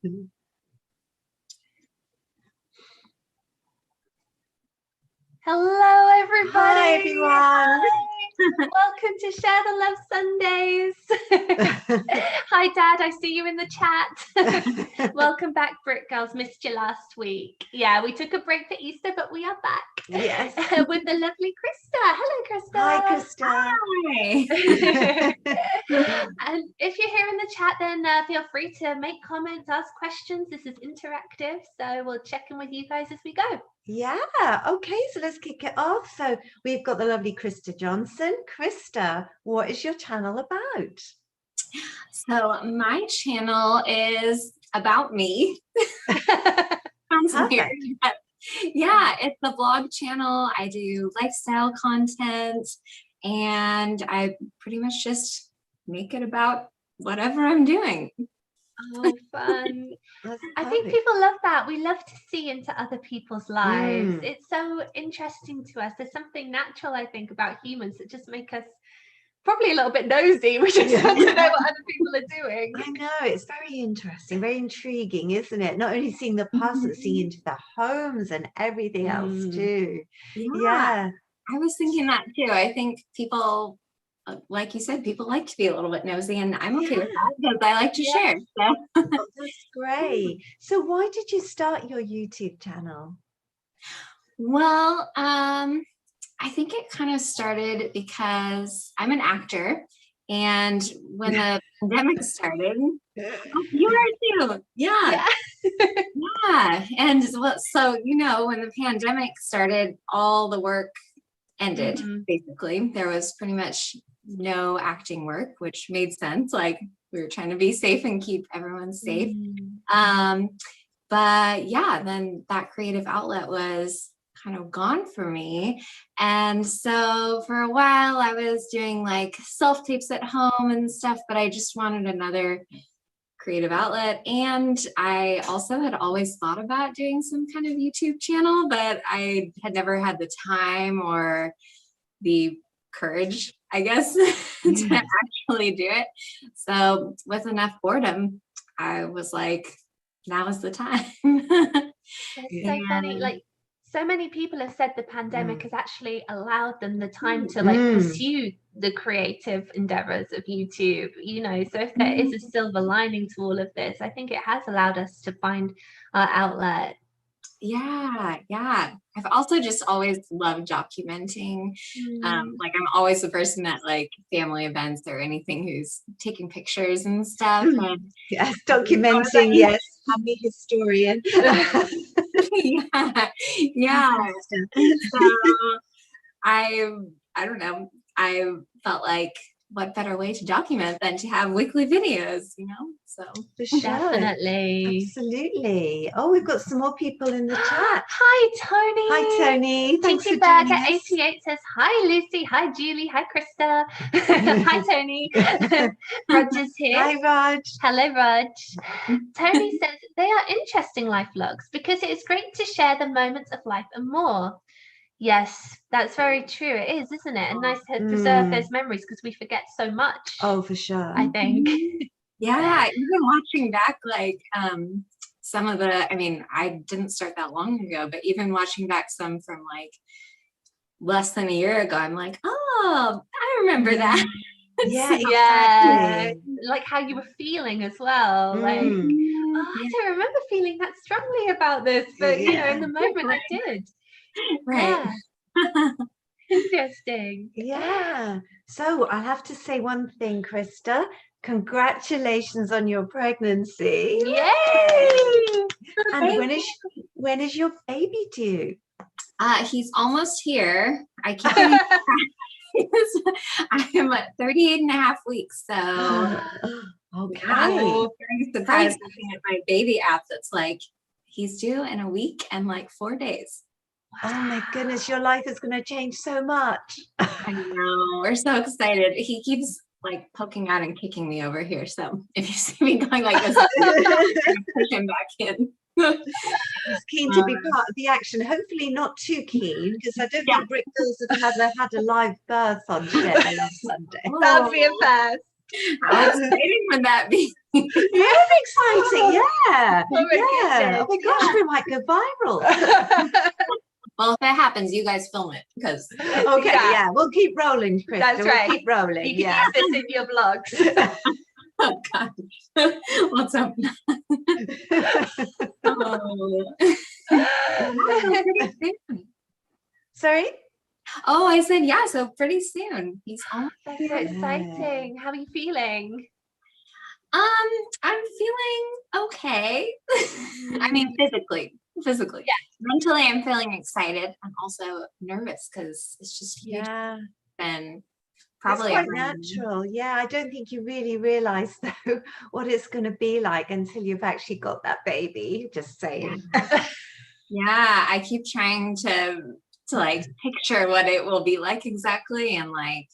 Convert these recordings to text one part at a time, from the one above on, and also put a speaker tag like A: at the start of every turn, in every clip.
A: Hello, everybody.
B: Hi, everyone.
A: Hi. Welcome to Share the Love Sundays. Hi, Dad. I see you in the chat. Welcome back, Brit Girls. Missed you last week. Yeah, we took a break for Easter, but we are back.
B: Yes.
A: With the lovely Krista. Hello, Krista.
B: Hi, Krista.
A: Hi. And if you're here in the chat, then feel free to make comments, ask questions. This is interactive, so we'll check in with you guys as we go.
B: Yeah, okay, so let's kick it off. So we've got the lovely Krista Johnson. Krista, what is your channel about?
A: So my channel is about me. Sounds weird, but yeah, it's a vlog channel. I do lifestyle content, and I pretty much just make it about whatever I'm doing. Oh, fun. I think people love that. We love to see into other people's lives. It's so interesting to us. There's something natural, I think, about humans that just make us probably a little bit nosy. We just want to know what other people are doing.
B: I know, it's very interesting, very intriguing, isn't it? Not only seeing the past, but seeing into their homes and everything else too. Yeah,
A: I was thinking that too. I think people, like you said, people like to be a little bit nosy, and I'm okay with that because I like to share. So.
B: Oh, that's great. So why did you start your YouTube channel?
A: Well, I think it kind of started because I'm an actor, and when the pandemic started, you are too. Yeah. And so, when the pandemic started, all the work ended. Basically, there was pretty much no acting work, which made sense. Like, we were trying to be safe and keep everyone safe. But yeah, then that creative outlet was kind of gone for me. And so for a while I was doing like self tapes at home and stuff, but I just wanted another creative outlet. And I also had always thought about doing some kind of YouTube channel, but I had never had the time or the courage, I guess, to actually do it. So with enough boredom, I was like, now is the time. It's so funny. Like, so many people have said the pandemic has actually allowed them the time to like pursue the creative endeavors of YouTube, so if there is a silver lining to all of this, I think it has allowed us to find our outlet. Yeah. I've also just always loved documenting. Like, I'm always the person at like family events or anything who's taking pictures and stuff. And
B: yes, documenting. Yes, I'm a historian.
A: yeah. So I don't know. I felt like, what better way to document than to have weekly videos, So
B: for sure.
A: Definitely.
B: Absolutely. Oh, we've got some more people in the chat.
A: Hi, Tony.
B: Hi, Tony. Thanks
A: Tinky
B: for joining us.
A: 88 says, hi, Lucy. Hi, Julie. Hi, Krista. Hi, Tony. Roger's here.
B: Hi, Raj.
A: Hello, Raj. Tony says, they are interesting life vlogs because it is great to share the moments of life and more. Yes, that's very true. It is, isn't it? And nice to preserve those memories because we forget so much.
B: Oh, for sure.
A: I think. Yeah, even watching back, like some of the, I didn't start that long ago, but even watching back some from like less than a year ago, I'm like, oh, I remember that.
B: Yeah,
A: exactly. Like how you were feeling as well. Like, I don't remember feeling that strongly about this, but in the moment I did. Right. Yeah. Interesting.
B: Yeah. So I have to say one thing, Krista. Congratulations on your pregnancy.
A: Yay!
B: And when is your baby due?
A: He's almost here. I keep getting I am at 38 and a half weeks. So
B: okay.
A: I'm very surprised looking at my baby app that's like, he's due in a week and like 4 days.
B: Wow. Oh my goodness, your life is going to change so much.
A: I know. We're so excited. He keeps like poking out and kicking me over here. So if you see me going like this, push him back in.
B: He's keen to be part of the action. Hopefully not too keen, because I don't think Brit Girls have ever had a live birth on Share last Sunday.
A: That would be a first. I was waiting for that
B: Yeah, exciting. Yeah.
C: Oh my
B: Yeah. Oh my
C: goodness,
B: gosh, we might go viral.
A: Well, if it happens, you guys film it because
B: Okay, yeah, we'll keep rolling, Krista.
C: That's right.
B: We'll keep rolling.
C: You can
B: Yeah.
C: use this in your vlogs.
A: oh god, what's up? Pretty soon.
B: Sorry?
A: Oh, I said yeah. So pretty soon. He's almost.
C: That's so exciting. How are you feeling?
A: I'm feeling okay. I mean, physically. Yeah. Mentally, I'm feeling excited. I'm also nervous because it's just huge.
B: Yeah.
A: And probably
B: it's quite natural. Yeah, I don't think you really realize though what it's going to be like until you've actually got that baby. Just saying.
A: Yeah, I keep trying to like picture what it will be like exactly, and like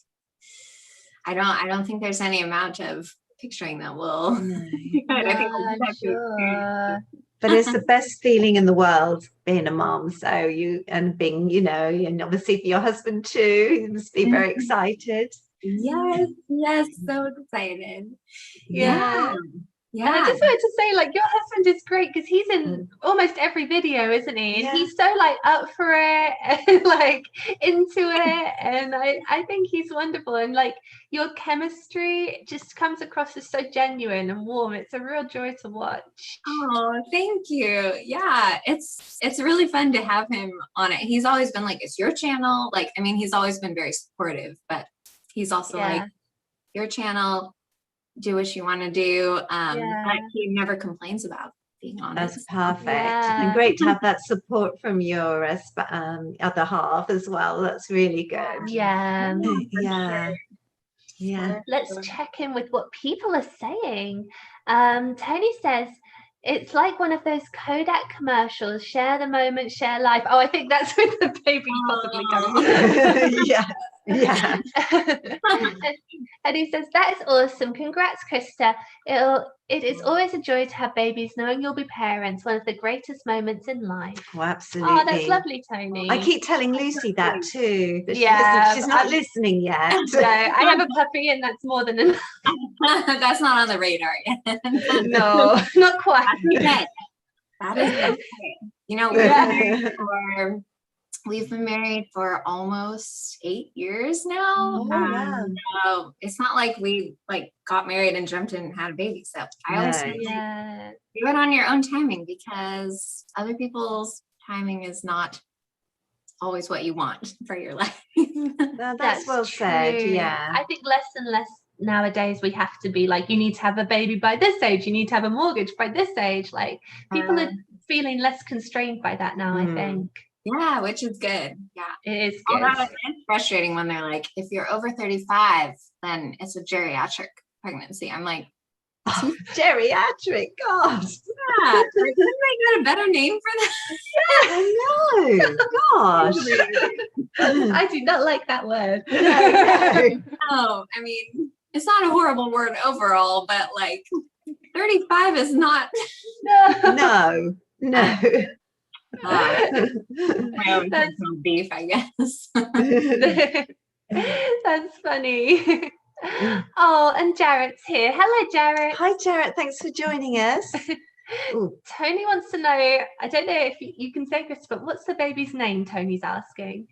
A: I don't think there's any amount of picturing that will. I think we'll just have to
B: But it's the best feeling in the world being a mom. So being, and obviously for your husband too, you must be very excited.
A: Yes, so excited.
C: Yeah. And I just wanted to say, like, your husband is great because he's in almost every video, isn't he? And he's so like up for it and like into it. And I think he's wonderful. And like your chemistry just comes across as so genuine and warm. It's a real joy to watch.
A: Oh, thank you. Yeah, it's really fun to have him on it. He's always been like, it's your channel. Like, I mean, he's always been very supportive, but he's also like, your channel, do what you want to do. But he never complains about being on.
B: That's perfect. And great to have that support from your other half as well. That's really good.
C: Yeah. Let's
A: Sure.
C: check in with what people are saying. Tony says, it's like one of those Kodak commercials, share the moment, share life. Oh, I think that's with the baby possibly coming.
B: Yeah.
C: And he says, that is awesome. Congrats, Krista. It is always a joy to have babies, knowing you'll be parents, one of the greatest moments in life.
B: Oh, absolutely.
C: Oh, that's lovely, Tony.
B: I keep telling Lucy that too, but she's not listening yet.
C: No, I have a puppy and that's more than enough.
A: That's not on the radar yet.
C: No, not quite.
A: That is okay. You know, we've been married for almost 8 years now. So it's not like we like got married and jumped in and had a baby. So I always say, do it on your own timing, because other people's timing is not always what you want for your life.
B: That's well said. Yeah,
C: I think less and less nowadays we have to be like, you need to have a baby by this age, you need to have a mortgage by this age. Like people are feeling less constrained by that now, I think.
A: Yeah, which is good. Yeah,
C: it is good.
A: Although it's frustrating when they're like, if you're over 35, then it's a geriatric pregnancy. I'm like,
B: geriatric, God.
A: Yeah, couldn't they get a better name for that?
B: Yeah, I know. Gosh.
C: I do not like that word.
A: No, I mean, it's not a horrible word overall, but like 35 is not.
B: No.
A: That's beef, I guess.
C: That's funny. Oh, and Jarrett's here. Hello, Jarrett.
B: Hi, Jarrett. Thanks for joining us.
C: Tony wants to know, I don't know if you can say this, but what's the baby's name? Tony's asking.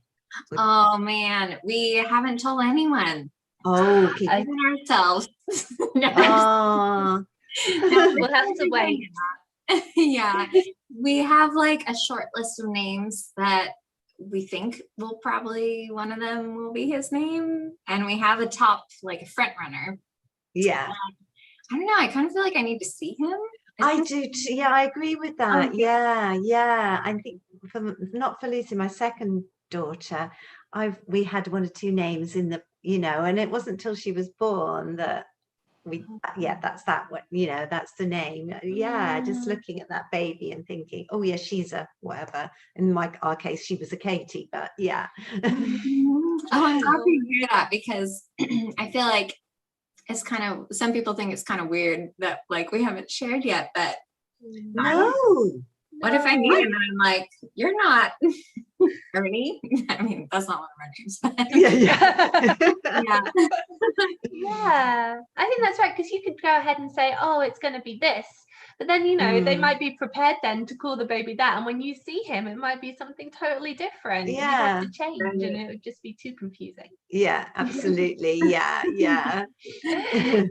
A: Oh man, we haven't told anyone.
B: Oh,
A: even ourselves.
C: We'll have to wait.
A: Yeah, we have like a short list of names that we think will probably, one of them will be his name, and we have a top, like a front runner.
B: Yeah.
A: I don't know, I kind of feel like I need to see him.
B: I do too. Yeah, I agree with that. Yeah. I think not for Lucy, my second daughter, we had one or two names in the, and it wasn't until she was born that that's that one, that's the name. Just looking at that baby and thinking, oh yeah, she's a whatever. In our case, she was a Katie, but yeah.
A: Oh, I'm glad to hear that, because I feel like it's kind of, some people think it's kind of weird that like we haven't shared yet, but
B: no,
A: what if I meet him and I'm like, you're not Ernie? I mean, that's not one of our names. But
B: Yeah.
C: Yeah, I think that's right, because you could go ahead and say, oh, it's going to be this, but then, you know, they might be prepared then to call the baby that, and when you see him, it might be something totally different. You have to change, and it would just be too confusing.
B: Yeah, absolutely. Yeah.
C: And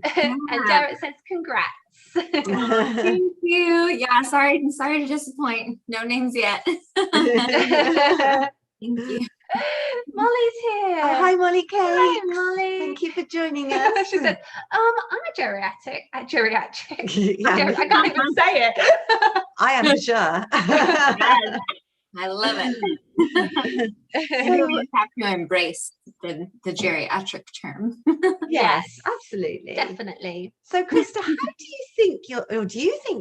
C: Jarrett says, congrats.
A: Thank you. Yeah, sorry to disappoint. No names yet. Thank you.
C: Molly's here.
B: Oh, hi, Molly Kate.
C: Hi, Molly.
B: Thank you for joining us.
C: She said, I'm a geriatric.
B: Yeah.
C: I can't even say it.
B: I am for sure.
A: I love it. Maybe we just have to embrace the geriatric term.
B: Yes, absolutely.
C: Definitely.
B: So, Krista, how do you think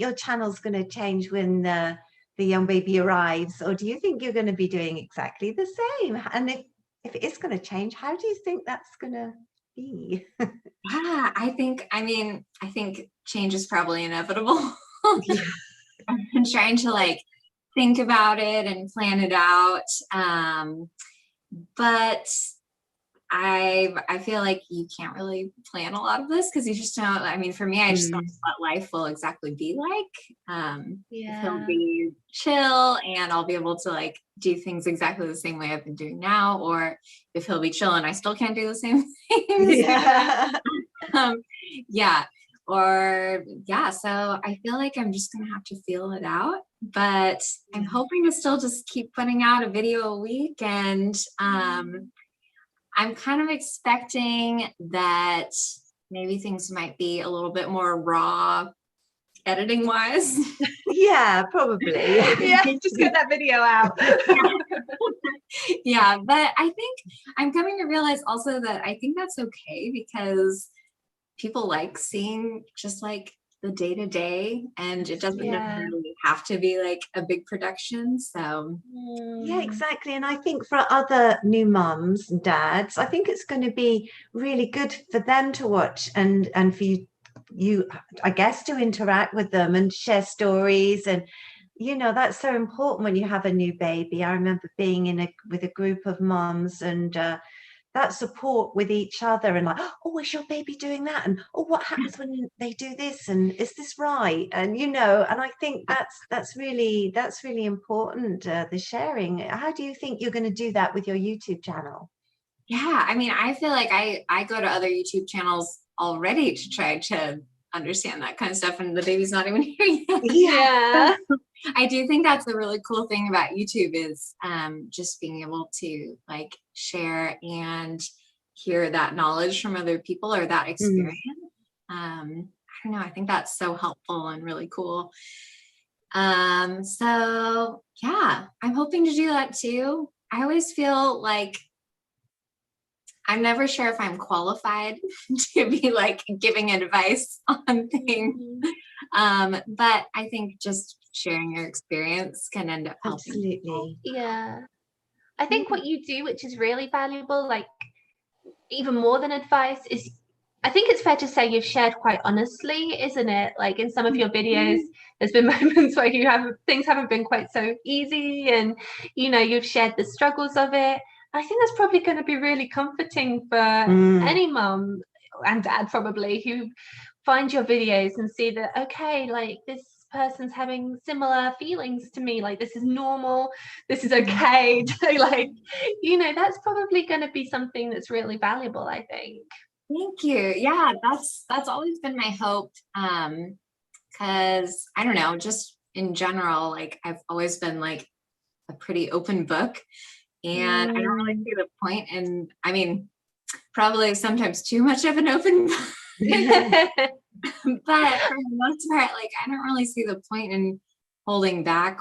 B: your channel's going to change when the young baby arrives, or do you think you're going to be doing exactly the same? And if it is going to change, how do you think that's going to be?
A: Yeah, I think change is probably inevitable. I'm trying to think about it and plan it out. But I feel like you can't really plan a lot of this, because you just don't. I mean, for me, I just don't know what life will exactly be like. If he'll be chill and I'll be able to do things exactly the same way I've been doing now, or if he'll be chill and I still can't do the same things. So I feel like I'm just gonna have to feel it out, but I'm hoping to still just keep putting out a video a week, and I'm kind of expecting that maybe things might be a little bit more raw editing wise.
B: Yeah, probably.
C: Yeah, just get that video out.
A: Yeah, but I think I'm coming to realize also that I think that's okay, because people like seeing just the day-to-day, and it doesn't necessarily have to be a big production. So
B: yeah, exactly. And I think for other new mums and dads, I think it's going to be really good for them to watch, and for you I guess to interact with them and share stories. And that's so important when you have a new baby. I remember being with a group of mums, and that support with each other, and oh, is your baby doing that, and oh, what happens when they do this, and is this right? And and I think that's really important, the sharing. How do you think you're going to do that with your YouTube channel?
A: Yeah, I mean, I feel like I go to other YouTube channels already to try to understand that kind of stuff, and the baby's not even here yet.
C: Yeah.
A: I do think that's a really cool thing about YouTube, is just being able to share and hear that knowledge from other people, or that experience. I don't know, I think that's so helpful and really cool. So yeah, I'm hoping to do that too. I always feel like I'm never sure if I'm qualified to be giving advice on things. But I think just sharing your experience can end up helping.
B: Absolutely.
C: Yeah. I think what you do, which is really valuable, even more than advice, is I think it's fair to say you've shared quite honestly, isn't it? In some of your videos, there's been moments where things haven't been quite so easy, and you've shared the struggles of it. I think that's probably going to be really comforting for any mum and dad probably who find your videos and see that, okay, this person's having similar feelings to me, this is normal, this is okay. That's probably going to be something that's really valuable, I think.
A: Thank you. Yeah, that's always been my hope, because I don't know, just in general, I've always been a pretty open book, and I don't really see the point, and I mean, probably sometimes too much of an open book. But for the most part, I don't really see the point in holding back.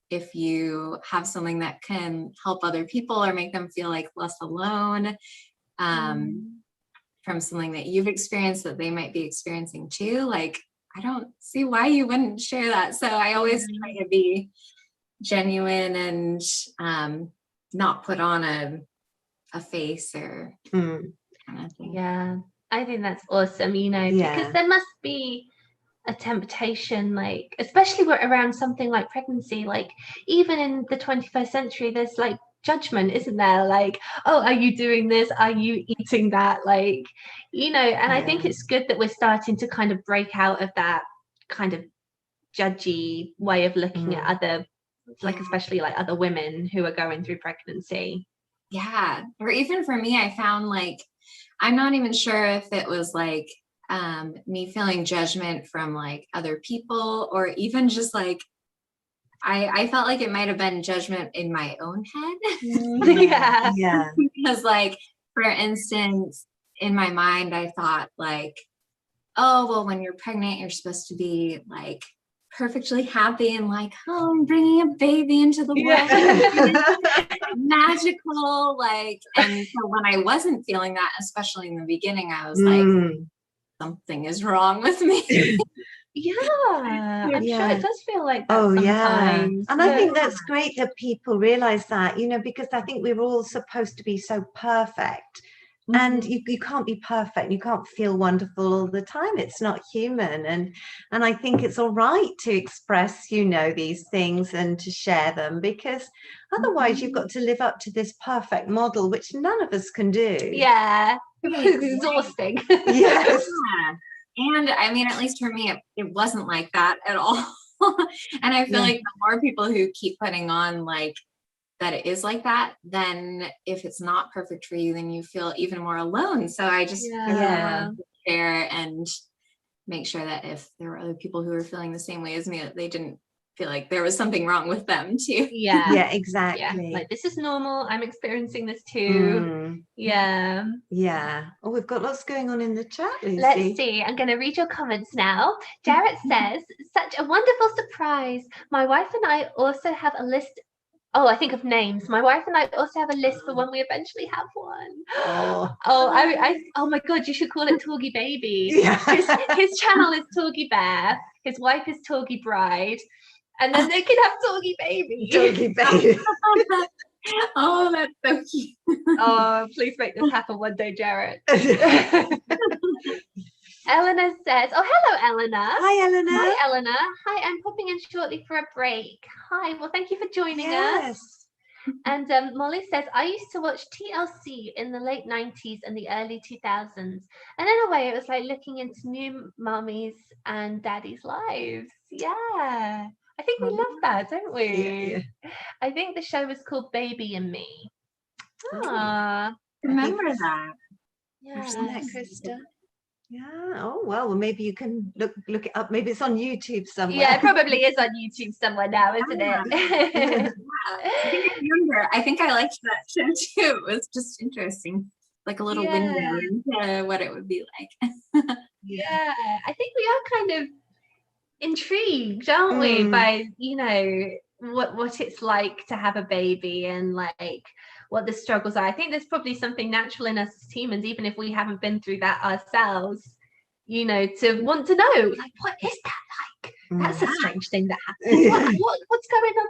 A: If you have something that can help other people or make them feel less alone, from something that you've experienced that they might be experiencing too, I don't see why you wouldn't share that. So I always try to be genuine and not put on a face or kind of thing.
C: Yeah, I think that's awesome, because there must be a temptation, like especially around something like pregnancy. Like even in the 21st century, there's like judgment, isn't there? Like, oh, are you doing this? Are you eating that? Like, you know, and I think it's good that we're starting to kind of break out of that kind of judgy way of looking at other, like especially like other women who are going through pregnancy.
A: Yeah. Or even for me, I found like, I'm not even sure if it was like me feeling judgment from like other people, or even just like I felt like it might have been judgment in my own head.
B: Yeah.
A: Because like, for instance, in my mind, I thought like, oh, well, when you're pregnant, you're supposed to be like perfectly happy and like, oh, I'm bringing a baby into the world. Magical. Like, and so when I wasn't feeling that, especially in the beginning, I was like, something is wrong with me.
C: I'm sure it does feel like that sometimes.
B: And I think that's great that people realize that, you know, because I think we're all supposed to be so perfect. And you can't be perfect. You can't feel wonderful all the time. It's not human. And I think it's all right to express, you know, these things and to share them, because otherwise you've got to live up to this perfect model, which none of us can do.
C: Yeah. It's exhausting.
B: Yes.
A: And I mean, at least for me, it wasn't like that at all. And I feel like the more people who keep putting on like that it is like that, then if it's not perfect for you, then you feel even more alone. So I just share and make sure that if there were other people who were feeling the same way as me, that they didn't feel like there was something wrong with them too.
B: Yeah, exactly.
C: Like, this is normal. I'm experiencing this too. Yeah.
B: Oh, we've got lots going on in the chat, Lucy.
C: Let's see. I'm going to read your comments now. Jarrett says, such a wonderful surprise. My wife and I also have a list. Oh, I think of names. My wife and I also have a list for when we eventually have one. Oh my God, you should call it Torgy Baby. His channel is Torgy Bear. His wife is Torgy Bride. And then they can have Torgy Baby.
B: Torgy Baby.
A: Oh, that's so cute.
C: Oh, please make this happen one day, Jarrett. Eleanor says, oh, hello, Eleanor.
B: Hi, Eleanor.
C: Hi, Eleanor. Hi, I'm popping in shortly for a break. Hi, well, thank you for joining us. And Molly says, I used to watch TLC in the late 90s and the early 2000s. And in a way, it was like looking into new mummies and daddies' lives. Yeah. I think we love that, don't we?
B: Yeah.
C: I think the show was called Baby and Me.
A: Remember that.
B: Yeah. Isn't that, Krista? Yeah. Oh, well, maybe you can look it up. Maybe it's on YouTube somewhere.
C: Yeah, it probably is on YouTube somewhere now, isn't it?
A: I think I liked that show too. It was just interesting. Like a little window into what it would be like.
C: Yeah, I think we are kind of intrigued, aren't we, by, you know, what it's like to have a baby and like what the struggles are. I think there's probably something natural in us as humans, even if we haven't been through that ourselves, you know, to want to know, like, what is that like? That's a strange thing that happens. What's going on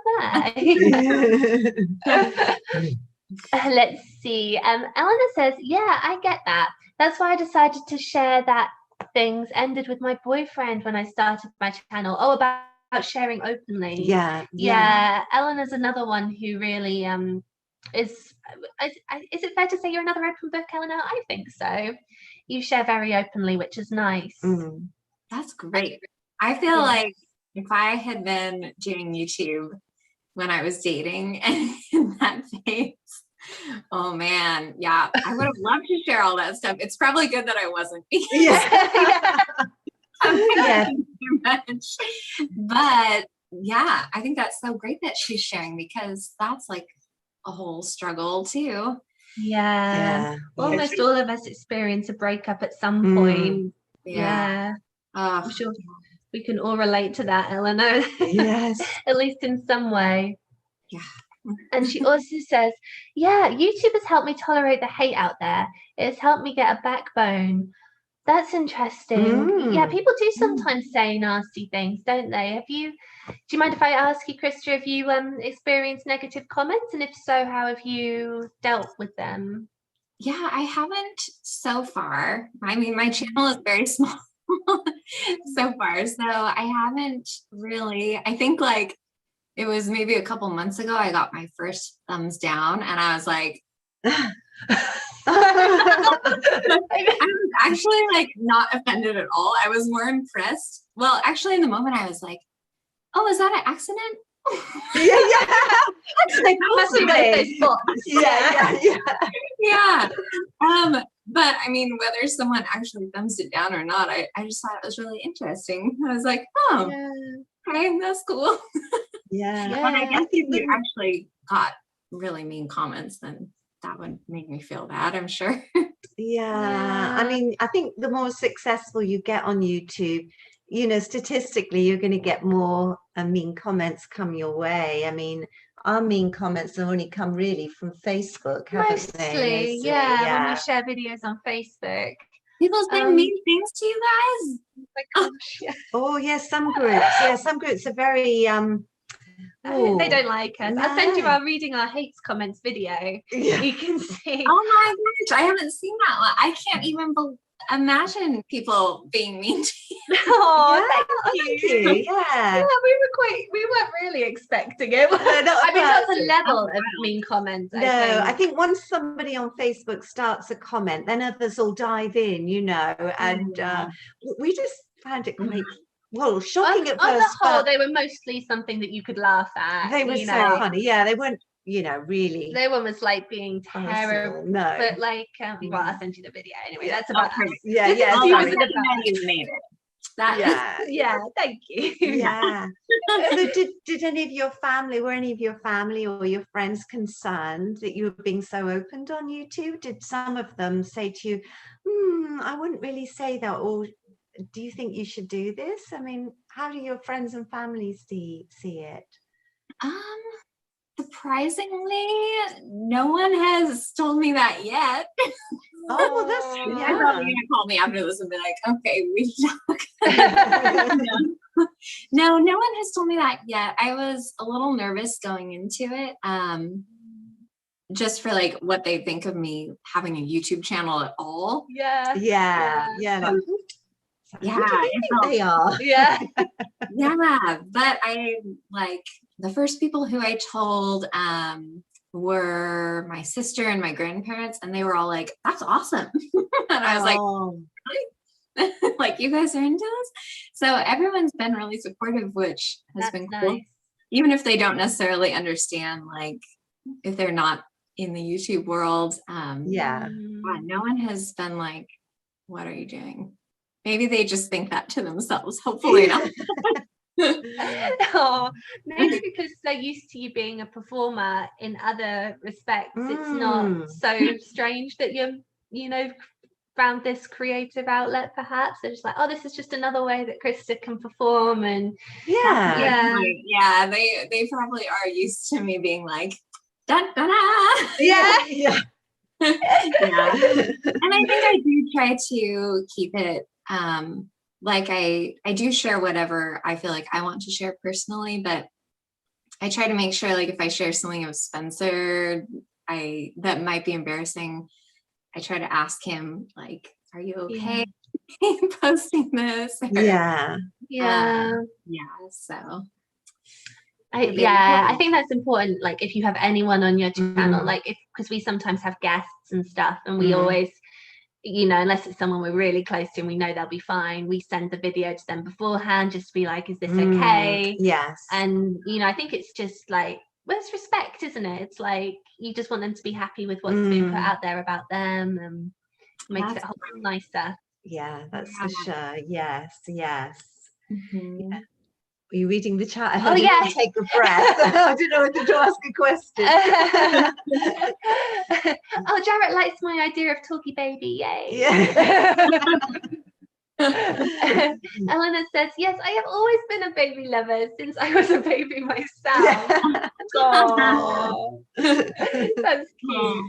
C: there? Let's see. Eleanor says, yeah, I get that. That's why I decided to share that things ended with my boyfriend when I started my channel. Oh, about sharing openly. Yeah. Eleanor's another one who really is it fair to say you're another open book, Eleanor? I think so. You share very openly, which is nice.
A: That's great. I feel like if I had been doing YouTube when I was dating and in that phase, oh man, yeah, I would have loved to share all that stuff. It's probably good that I wasn't. Too much. But yeah, I think that's so great that she's sharing, because that's like a whole struggle too. Almost all of us experience a breakup at some point. I'm sure we can all relate to that, Eleanor.
B: Yes.
C: At least in some way.
A: Yeah.
C: And she also says, yeah, YouTube has helped me tolerate the hate out there. It's helped me get a backbone. That's interesting. Yeah, people do sometimes say nasty things, don't they? Do you mind if I ask you, Krista, have you experienced negative comments? And if so, how have you dealt with them?
A: Yeah, I haven't so far. I mean, my channel is very small. so far. So I haven't really, I think like it was maybe a couple months ago, I got my first thumbs down and I was like, I was actually like not offended at all. I was more impressed. Well, actually in the moment I was like, oh, is that an accident? Yeah. But I mean, whether someone actually thumbs it down or not, I just thought it was really interesting. I was like, oh, okay, that's cool. But I guess if you actually got really mean comments, then that would make me feel bad, I'm sure.
B: I mean, I think the more successful you get on YouTube, you know, statistically, you're going to get more mean comments come your way. I mean, our mean comments have only come really from Facebook, haven't they?
C: Mostly, when we share videos on Facebook.
A: People say mean things to you guys?
C: Oh my gosh,
B: Oh, yes, some groups. Some groups are very...
C: they don't like us. I'll send you our reading our hates comments video. You can see.
A: Oh my gosh, I haven't seen that one. I can't even imagine people being mean to you.
B: Thank you. Yeah,
C: we weren't really expecting it. I mean, not the level of mean comments.
B: I think once somebody on Facebook starts a comment, then others will dive in, you know, and we just found it quite shocking at first.
C: On the whole, they were mostly something that you could laugh at.
B: They were so funny. Yeah, they weren't, you know, really.
C: No one was like being terrible.
B: No.
C: But like, well, I'll send you the video anyway. That's about us.
B: Yeah.
A: You made it.
C: Thank you.
B: So did any of your family, were any of your family or your friends concerned that you were being so open on YouTube? Did some of them say to you, I wouldn't really say that, or do you think you should do this? I mean, how do your friends and family see it?
A: Surprisingly, no one has told me that yet.
B: Oh, well, that's
A: They're probably gonna call me after this and be like, okay, we talk. No, no one has told me that yet. I was a little nervous going into it. Just for like what they think of me having a YouTube channel at all.
B: Yeah.
A: They are. But I like the first people who I told were my sister and my grandparents, and they were all like, that's awesome. And I was like, really? Like, you guys are into this? So everyone's been really supportive, which has been cool. Nice. Even if they don't necessarily understand, like if they're not in the YouTube world. No one has been like, what are you doing? Maybe they just think that to themselves. Hopefully not.
C: Maybe because they're used to you being a performer in other respects. It's not so strange that you know, found this creative outlet. Perhaps they're just like, oh, this is just another way that Krista can perform. And
A: they probably are used to me being like, dun, dun, dun. And I think I do try to keep it like I do share whatever I feel like I want to share personally, but I try to make sure, like, if I share something of Spencer that might be embarrassing, I try to ask him, like, are you okay posting this? So
C: I think that's important. Like, if you have anyone on your channel, like, because we sometimes have guests and stuff, and we always, you know, unless it's someone we're really close to and we know they'll be fine, we send the video to them beforehand just to be like, is this okay? And you know, I think it's just like, well, it's respect, isn't it? It's like you just want them to be happy with what's being put out there about them, and makes it a whole lot nicer.
B: That's for sure. Yes. Are you reading the chat? Take a breath. I didn't know whether to ask a question.
C: Jarrett likes my idea of talkie baby. Yay. Eleanor says, yes, I have always been a baby lover since I was a baby myself. That's cute.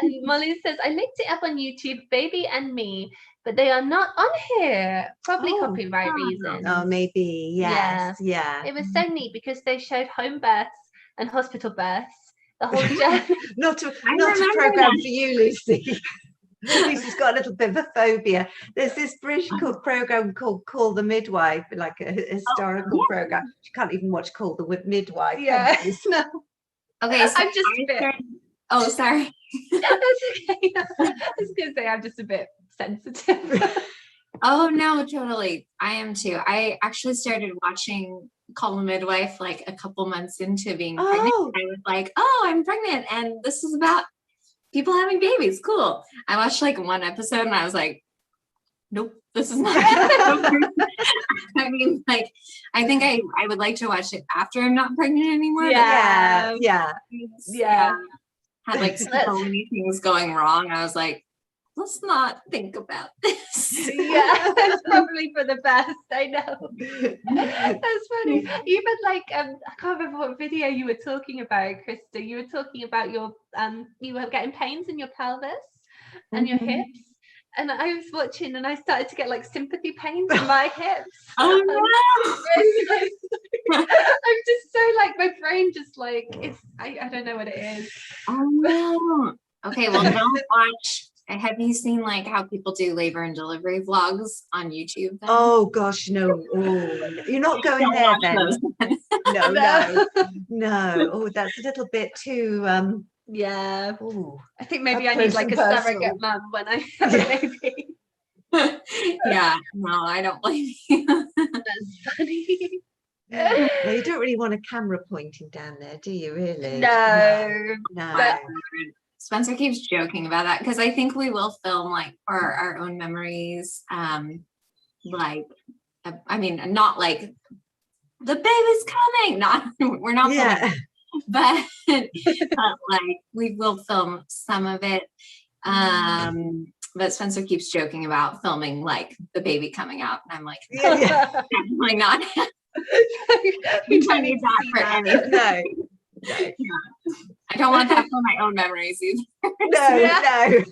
C: And Molly says, I looked it up on YouTube, Baby and Me, but they are not on here. Probably copyright reasons.
B: Oh, maybe. Yes. Yeah.
C: It was so neat because they showed home births and hospital births, the whole journey.
B: not a program for you, Lucy. Lucy's got a little bit of a phobia. There's this British program called Call the Midwife, like a historical program. She can't even watch Call the Midwife.
C: Yeah.
B: No.
A: Okay, so
C: I'm just a bit.
A: Oh, sorry.
C: That's okay. I was gonna say I'm just a bit sensitive.
A: Oh no, totally. I am too. I actually started watching Call the Midwife like a couple months into being pregnant. I was like, oh, I'm pregnant, and this is about people having babies. Cool. I watched like one episode and I was like, nope, this is not. I mean, like, I think I would like to watch it after I'm not pregnant anymore.
B: Yeah.
A: Had like so many things going wrong. I was like, let's not think about this.
C: Yeah, that's probably for the best. I know. That's funny. Even like I can't remember what video you were talking about, Krista. You were talking about your you were getting pains in your pelvis and your hips. And I was watching and I started to get like sympathy pains in my hips.
A: Oh no.
C: I'm just so like my brain just like it's I don't know what it is.
A: Oh no. Okay, well don't watch. Have you seen like how people do labor and delivery vlogs on YouTube? Then?
B: Oh gosh, no. Oh, you're not going there then. No. Oh, that's a little bit too
C: yeah.
B: Ooh,
C: I think maybe I need like a surrogate mum when I have a baby.
B: Yeah,
A: no, I don't blame you.
C: That's funny.
B: Well, you don't really want a camera pointing down there, do you really?
C: No.
B: But
A: Spencer keeps joking about that because I think we will film like for our own memories. Like, I mean, not like the baby's coming. Not we're not filming, but like we will film some of it. But Spencer keeps joking about filming like the baby coming out, and I'm like, definitely not. We don't need that for anything.
B: No.
A: Yeah. I don't want that for my own memories either.
B: No.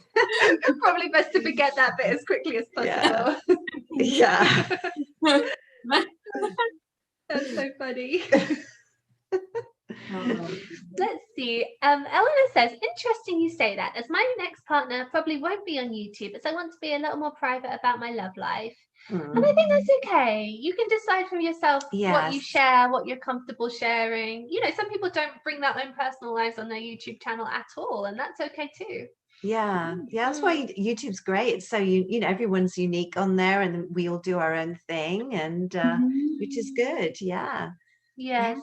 C: Probably best to forget that bit as quickly as possible.
B: Yeah.
C: That's so funny. Let's see. Eleanor says, interesting you say that, as my next partner probably won't be on YouTube, as I want to be a little more private about my love life. And I think that's okay. You can decide for yourself what you share, what you're comfortable sharing. You know, some people don't bring their own personal lives on their YouTube channel at all, and that's okay too.
B: Yeah, that's why YouTube's great. It's so you know, everyone's unique on there, and we all do our own thing, and which is good. Yeah.
C: Yes.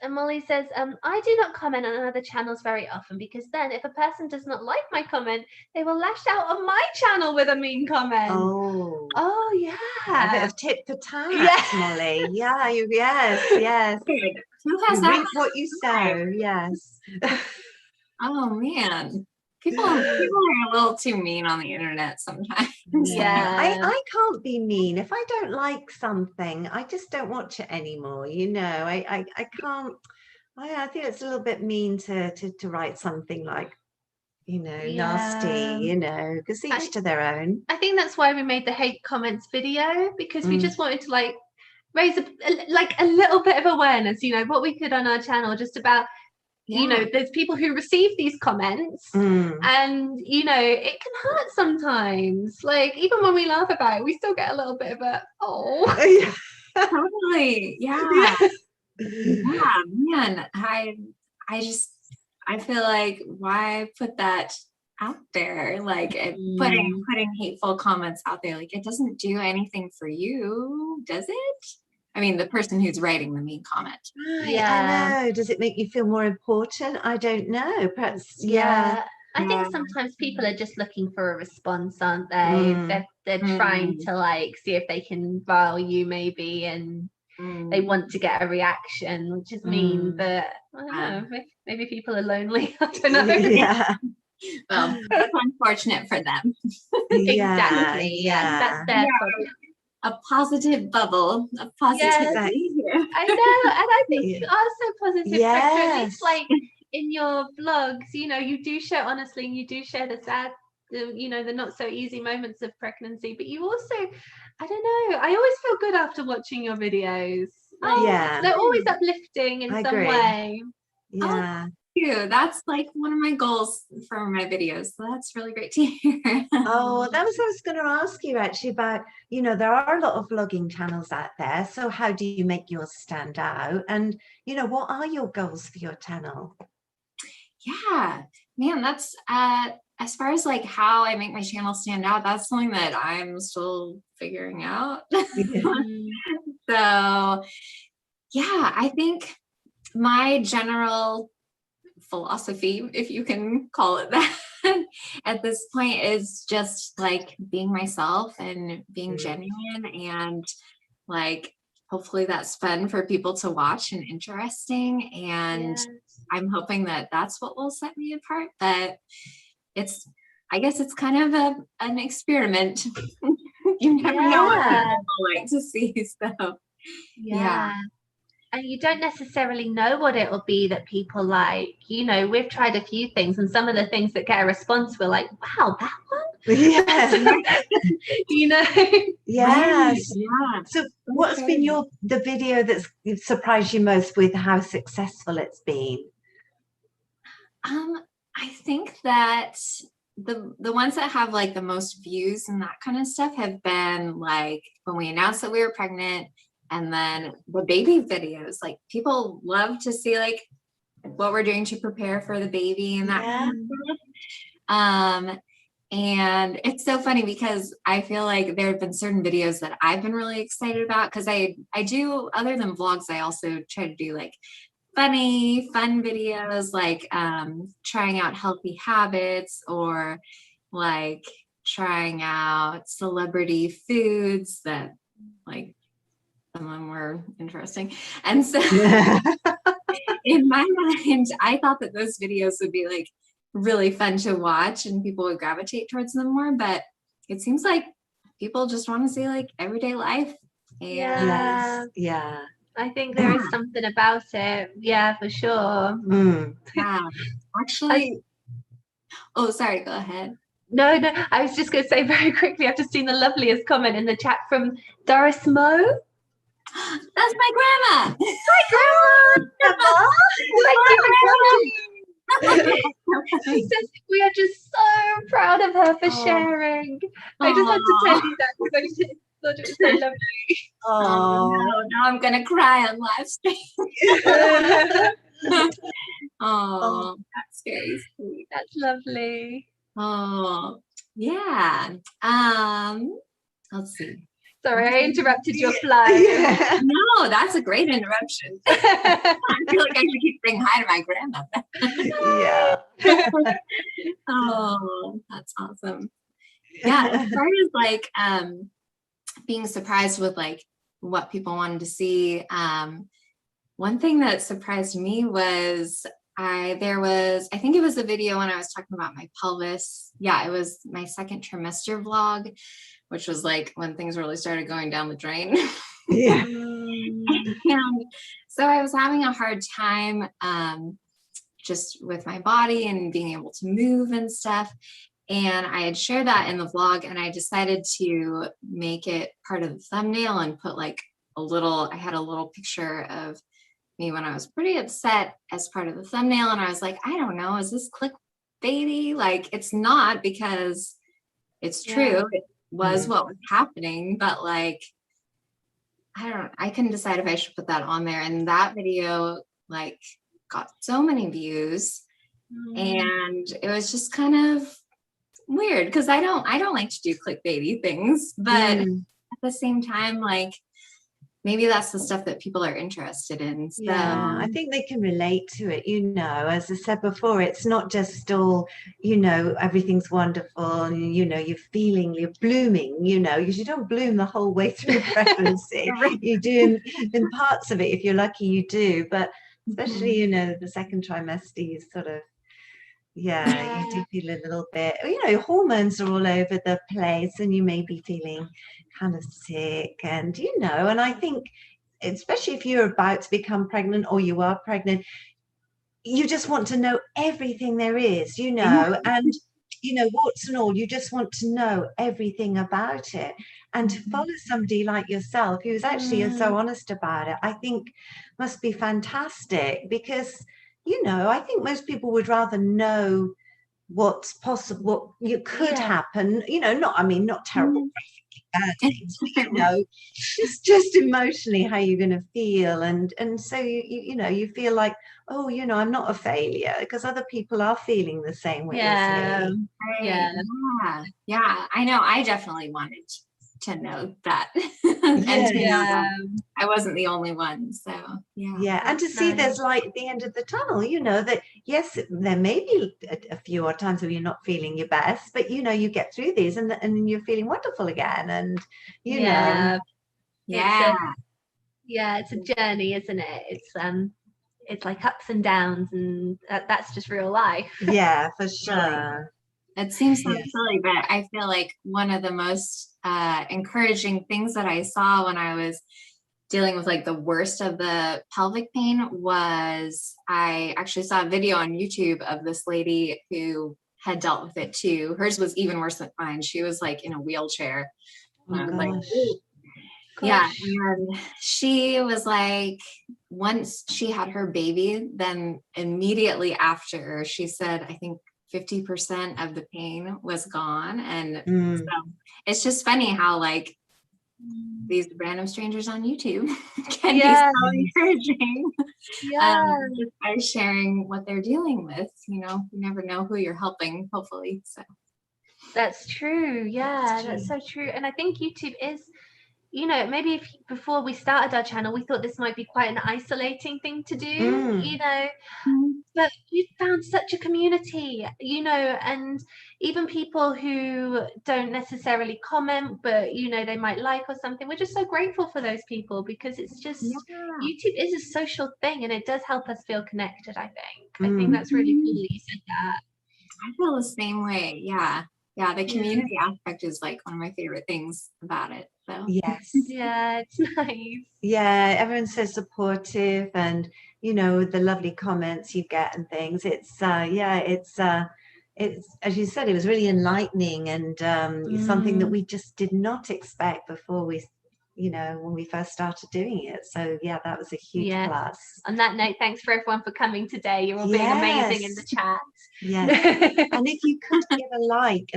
C: And Molly says, I do not comment on other channels very often, because then if a person does not like my comment, they will lash out on my channel with a mean comment. Oh yeah.
B: A bit of tit for tat, Molly. Yeah, yes.
A: Who has that?
B: Reap what you sow, yes.
A: Oh man. People are a little too mean on the internet sometimes.
C: Yeah.
B: I can't be mean. If I don't like something, I just don't watch it anymore. You know, I can't. I think it's a little bit mean to write something like, you know, nasty, you know, because each to their own.
C: I think that's why we made the hate comments video, because we just wanted to like raise a little bit of awareness, you know, what we could on our channel, just about you know, there's people who receive these comments and, you know, it can hurt sometimes. Like, even when we laugh about it, we still get a little bit of a,
A: Totally. Yeah, man. I feel like, why put that out there? Like putting hateful comments out there, like it doesn't do anything for you, does it? I mean, the person who's writing the mean comment.
B: I know. Does it make you feel more important? I don't know. Perhaps,
C: I think sometimes people are just looking for a response, aren't they? They're trying to like see if they can rile you maybe, and they want to get a reaction, which is mean, but I don't know, maybe people are lonely. I don't know.
B: Yeah.
A: Well, that's unfortunate for them.
C: Exactly. That's their problem.
A: A positive bubble of positivity.
C: Yes, I know, and I think you are so positive. At least like in your vlogs, you know, you do share honestly, and you do share the sad, you know, the not so easy moments of pregnancy. But you also, I don't know, I always feel good after watching your videos. Like, they're always uplifting in some way.
B: Yeah.
A: you. That's like one of my goals for my videos. So that's really great to hear.
B: Oh, that was what I was going to ask you actually about, there are a lot of vlogging channels out there. So how do you make yours stand out? And, what are your goals for your channel?
A: Yeah, man, that's as far as like how I make my channel stand out, that's something that I'm still figuring out. So yeah, I think my general philosophy, if you can call it that, at this point is just like being myself and being genuine, and like hopefully that's fun for people to watch and interesting, and I'm hoping that that's what will set me apart. But I guess it's kind of an experiment. You never know what people like to see. So yeah.
C: And you don't necessarily know what it'll be that people like. We've tried a few things, and some of the things that get a response, we're like, wow, that one?
B: Yes. Yeah. So what's been the video that's surprised you most with how successful it's been?
A: I think that the ones that have like the most views and that kind of stuff have been like when we announced that we were pregnant, and then the baby videos. Like people love to see like what we're doing to prepare for the baby and that kind of stuff. And it's so funny because I feel like there have been certain videos that I've been really excited about, because I do, other than vlogs, I also try to do like fun videos, like trying out healthy habits, or like trying out celebrity foods that like some of them were interesting. And so in my mind, I thought that those videos would be like really fun to watch and people would gravitate towards them more, but it seems like people just want to see like everyday life.
C: And I think there is something about it. Yeah, for sure.
A: Yeah, actually. Oh, sorry, go ahead.
C: No, I was just going to say very quickly, I've just seen the loveliest comment in the chat from Doris Moe.
A: That's my grandma.
C: Hi, Grandma. She says we are just so proud of her for sharing. I just had to tell you that because I just thought it was so lovely.
A: Oh no, now I'm gonna cry on live stream. Oh, that's very sweet.
C: That's lovely.
A: Oh yeah. Let's see.
C: Sorry, I interrupted your flow.
A: No, that's a great interruption. I feel like I should keep saying hi to my grandmother. Oh, that's awesome. Yeah, as far as like being surprised with like what people wanted to see, one thing that surprised me was I think it was a video when I was talking about my pelvis. Yeah, it was my second trimester vlog, which was like when things really started going down the drain. And so I was having a hard time just with my body and being able to move and stuff. And I had shared that in the vlog, and I decided to make it part of the thumbnail and put like I had a little picture of me when I was pretty upset as part of the thumbnail. And I was like, I don't know, is this clickbaity? Like, it's not, because it's true. It was what was happening, but like, I couldn't decide if I should put that on there. And that video like got so many views, and it was just kind of weird because I don't like to do clickbaity things, but at the same time, like maybe that's the stuff that people are interested in. So
B: I think they can relate to it, as I said before, it's not just all, everything's wonderful and, you're blooming, because you don't bloom the whole way through pregnancy. You do in parts of it, if you're lucky, you do, but especially, the second trimester, you sort of, you do feel a little bit, hormones are all over the place and you may be feeling kind of sick, and and I think especially if you're about to become pregnant or you are pregnant, you just want to know everything there is, and warts and all, you just want to know everything about it. And to follow somebody like yourself who's actually so honest about it, I think must be fantastic, because you know, I think most people would rather know what's possible, what you could happen, you know, not terrible bad things, but, you know, just emotionally how you're going to feel, and so you know, you feel like, oh, you know, I'm not a failure because other people are feeling the same way as me.
A: Yeah, I know. I definitely wanted to know that and to know that I wasn't the only one. So
B: and to see there's light at the end of the tunnel, you know, that yes, there may be a few odd times where you're not feeling your best, but you know, you get through these and then you're feeling wonderful again, and you know,
C: it's a journey, isn't it? It's like ups and downs, and that's just real life.
B: Yeah, for sure.
A: It seems so silly, but I feel like one of the most encouraging things that I saw when I was dealing with like the worst of the pelvic pain was I actually saw a video on YouTube of this lady who had dealt with it too. Hers was even worse than mine. She was like in a wheelchair. And she was like, once she had her baby, then immediately after, she said, I think 50% of the pain was gone. And so it's just funny how like these random strangers on YouTube can be so encouraging just by sharing what they're dealing with. You know, you never know who you're helping, hopefully. So
C: that's true. That's so true. And I think YouTube is, you know, maybe if before we started our channel, we thought this might be quite an isolating thing to do, you know, but we've found such a community, you know, and even people who don't necessarily comment, but, you know, they might like or something. We're just so grateful for those people, because it's just, YouTube is a social thing, and it does help us feel connected, I think. I think that's really cool that you said that.
A: I feel the same way. Yeah, the community aspect is like one of my favorite things about it. So
B: yes,
C: it's nice.
B: Yeah, everyone's so supportive, and you know, the lovely comments you get and things. It's it's, as you said, it was really enlightening, and something that we just did not expect before we, you know, when we first started doing it. So yeah, that was a huge plus.
C: On that note, thanks for everyone for coming today. You're all being amazing in the chat.
B: Yes. And if you could give a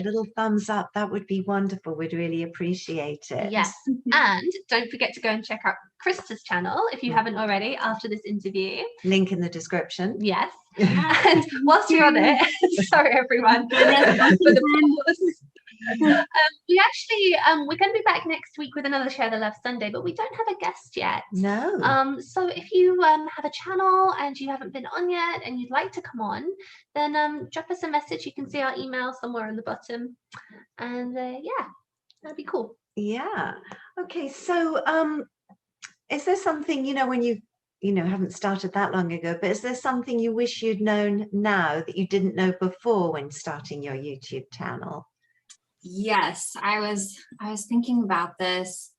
B: little thumbs up, that would be wonderful. We'd really appreciate it.
C: Yes. And don't forget to go and check out Krista's channel if you haven't already after this interview.
B: Link in the description.
C: Yes. And whilst you're on it, sorry everyone. We actually we're going to be back next week with another Share the Love Sunday, but we don't have a guest yet.
B: No.
C: So if you have a channel and you haven't been on yet and you'd like to come on, then drop us a message. You can see our email somewhere on the bottom, and that'd be cool.
B: Yeah. Okay, so is there something, you know, when you know, haven't started that long ago, but is there something you wish you'd known now that you didn't know before when starting your YouTube channel?
A: Yes, I was thinking about this,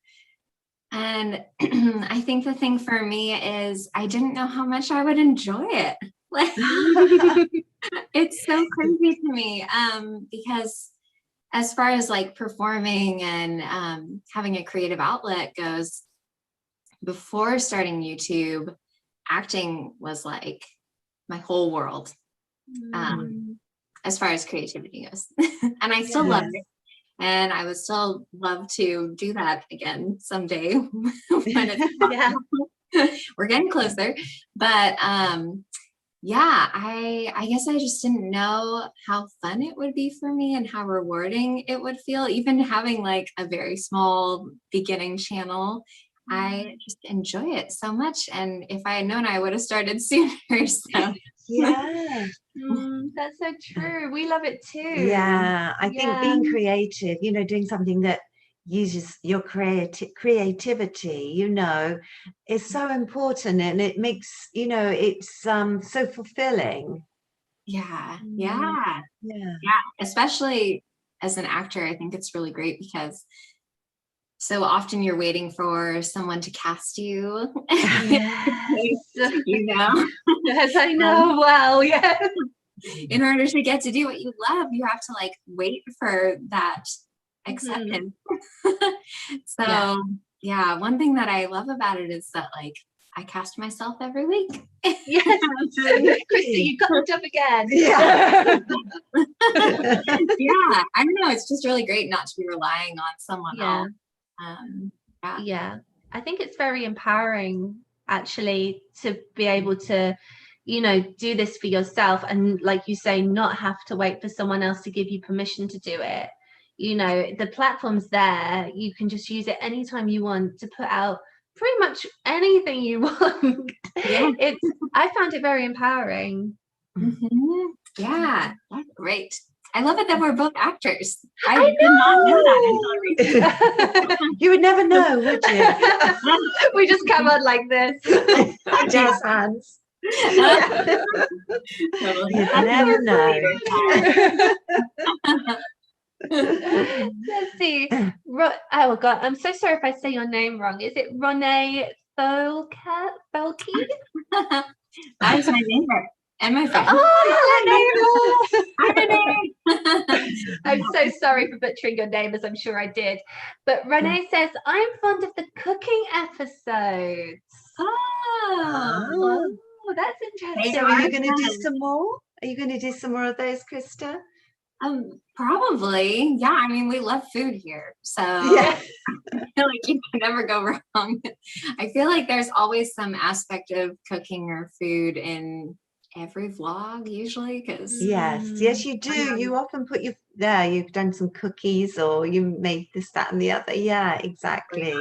A: and I think the thing for me is I didn't know how much I would enjoy it. It's so crazy to me, because as far as like performing and having a creative outlet goes, before starting YouTube, acting was like my whole world. As far as creativity goes. And I still love it. And I would still love to do that again someday. When it's we're getting closer. But I guess I just didn't know how fun it would be for me and how rewarding it would feel, even having like a very small beginning channel. I just enjoy it so much, and if I had known, I would have started sooner. So
C: that's so true. We love it too.
B: Yeah, I think being creative, you know, doing something that uses your creativity, you know, is so important, and it makes, you know, it's so fulfilling.
A: Yeah, especially as an actor. I think it's really great because so often you're waiting for someone to cast you. You know.
C: Yes, I know. Well,
A: in order to get to do what you love, you have to like wait for that acceptance. So one thing that I love about it is that like I cast myself every week.
C: Yes, Krista, you got the job again.
B: Yeah.
A: Yeah, I don't know. It's just really great not to be relying on someone else.
C: Yeah, I think it's very empowering actually to be able to, you know, do this for yourself, and like you say, not have to wait for someone else to give you permission to do it. You know, the platform's there, you can just use it anytime you want to put out pretty much anything you want.
A: Yeah.
C: I found it very empowering.
A: Mm-hmm. Yeah, that's great. I love it that we're both actors.
C: I
A: did not know that until recently.
B: You would never know, would you?
C: We just come on like this.
B: Jazz hands.
A: Totally.
B: You'd never know.
C: Let's see. Oh God, I'm so sorry if I say your name wrong. Is it Ronay Tholke?
A: That is my neighbor and my friend.
C: Oh,
A: Hi,
C: I'm so sorry for butchering your name, as I'm sure I did. But Renee says, I'm fond of the cooking episodes. Oh, that's interesting.
B: So are you going to do some more? Are you going to do some more of those, Krista?
A: Probably. Yeah, I mean, we love food here. So
B: yeah.
A: I feel like you can never go wrong. I feel like there's always some aspect of cooking or food in every vlog usually, because
B: yes you do. You often put you've done some cookies, or you made this, that and the other. Yeah, exactly.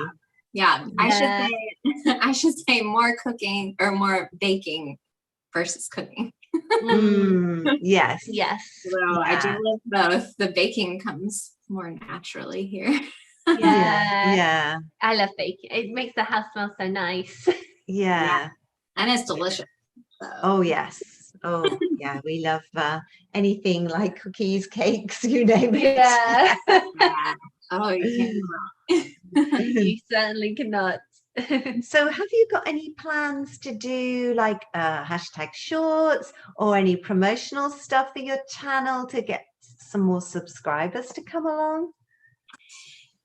A: Yeah. I should say more cooking or more baking versus cooking.
B: Yes.
A: So I do love both. The baking comes more naturally here.
C: Yeah. I love baking. It makes the house smell so nice.
B: Yeah.
A: And it's delicious. So.
B: Oh yes. Oh yeah, we love anything like cookies, cakes, you name it.
C: Yeah.
A: Oh, you can't.
C: You certainly cannot.
B: So have you got any plans to do like hashtag shorts or any promotional stuff for your channel to get some more subscribers to come along?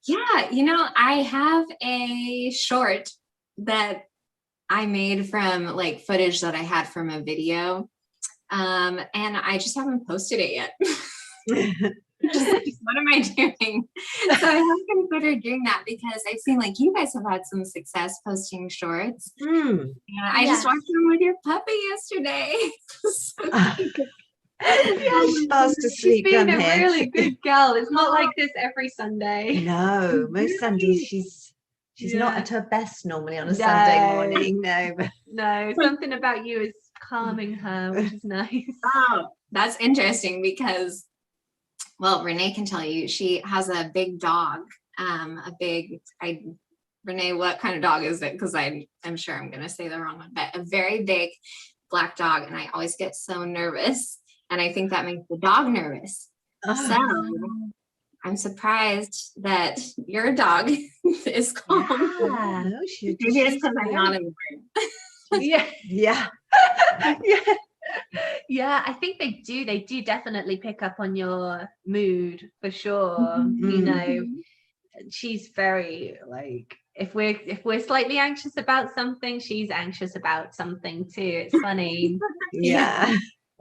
A: Yeah, I have a short that I made from like footage that I had from a video, and I just haven't posted it yet. Just like, what am I doing? So I have considered doing that because I've seen like you guys have had some success posting shorts. I just watched them with your puppy yesterday.
B: She's fast asleep.
C: She's been a really good girl. It's not like this every Sunday.
B: No, most Sundays she's not at her best normally on a Sunday morning.
C: No, something about you is calming her, which is nice.
A: Oh, that's interesting because, well, Renee can tell you, she has a big dog, Renee, what kind of dog is it? Because I'm sure I'm going to say the wrong one, but a very big black dog. And I always get so nervous. And I think that makes the dog nervous. So I'm surprised that your dog is calm.
B: Yeah,
A: maybe it's because I'm not in the room.
C: Yeah, I think they do definitely pick up on your mood for sure. You know, she's very like, if we're slightly anxious about something, she's anxious about something too. It's funny.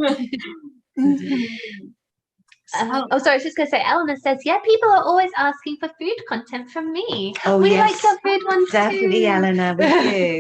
C: Sorry, I was just going to say, Eleanor says, yeah, people are always asking for food content from me. We like your food ones
B: definitely,
C: too.
B: Eleanor,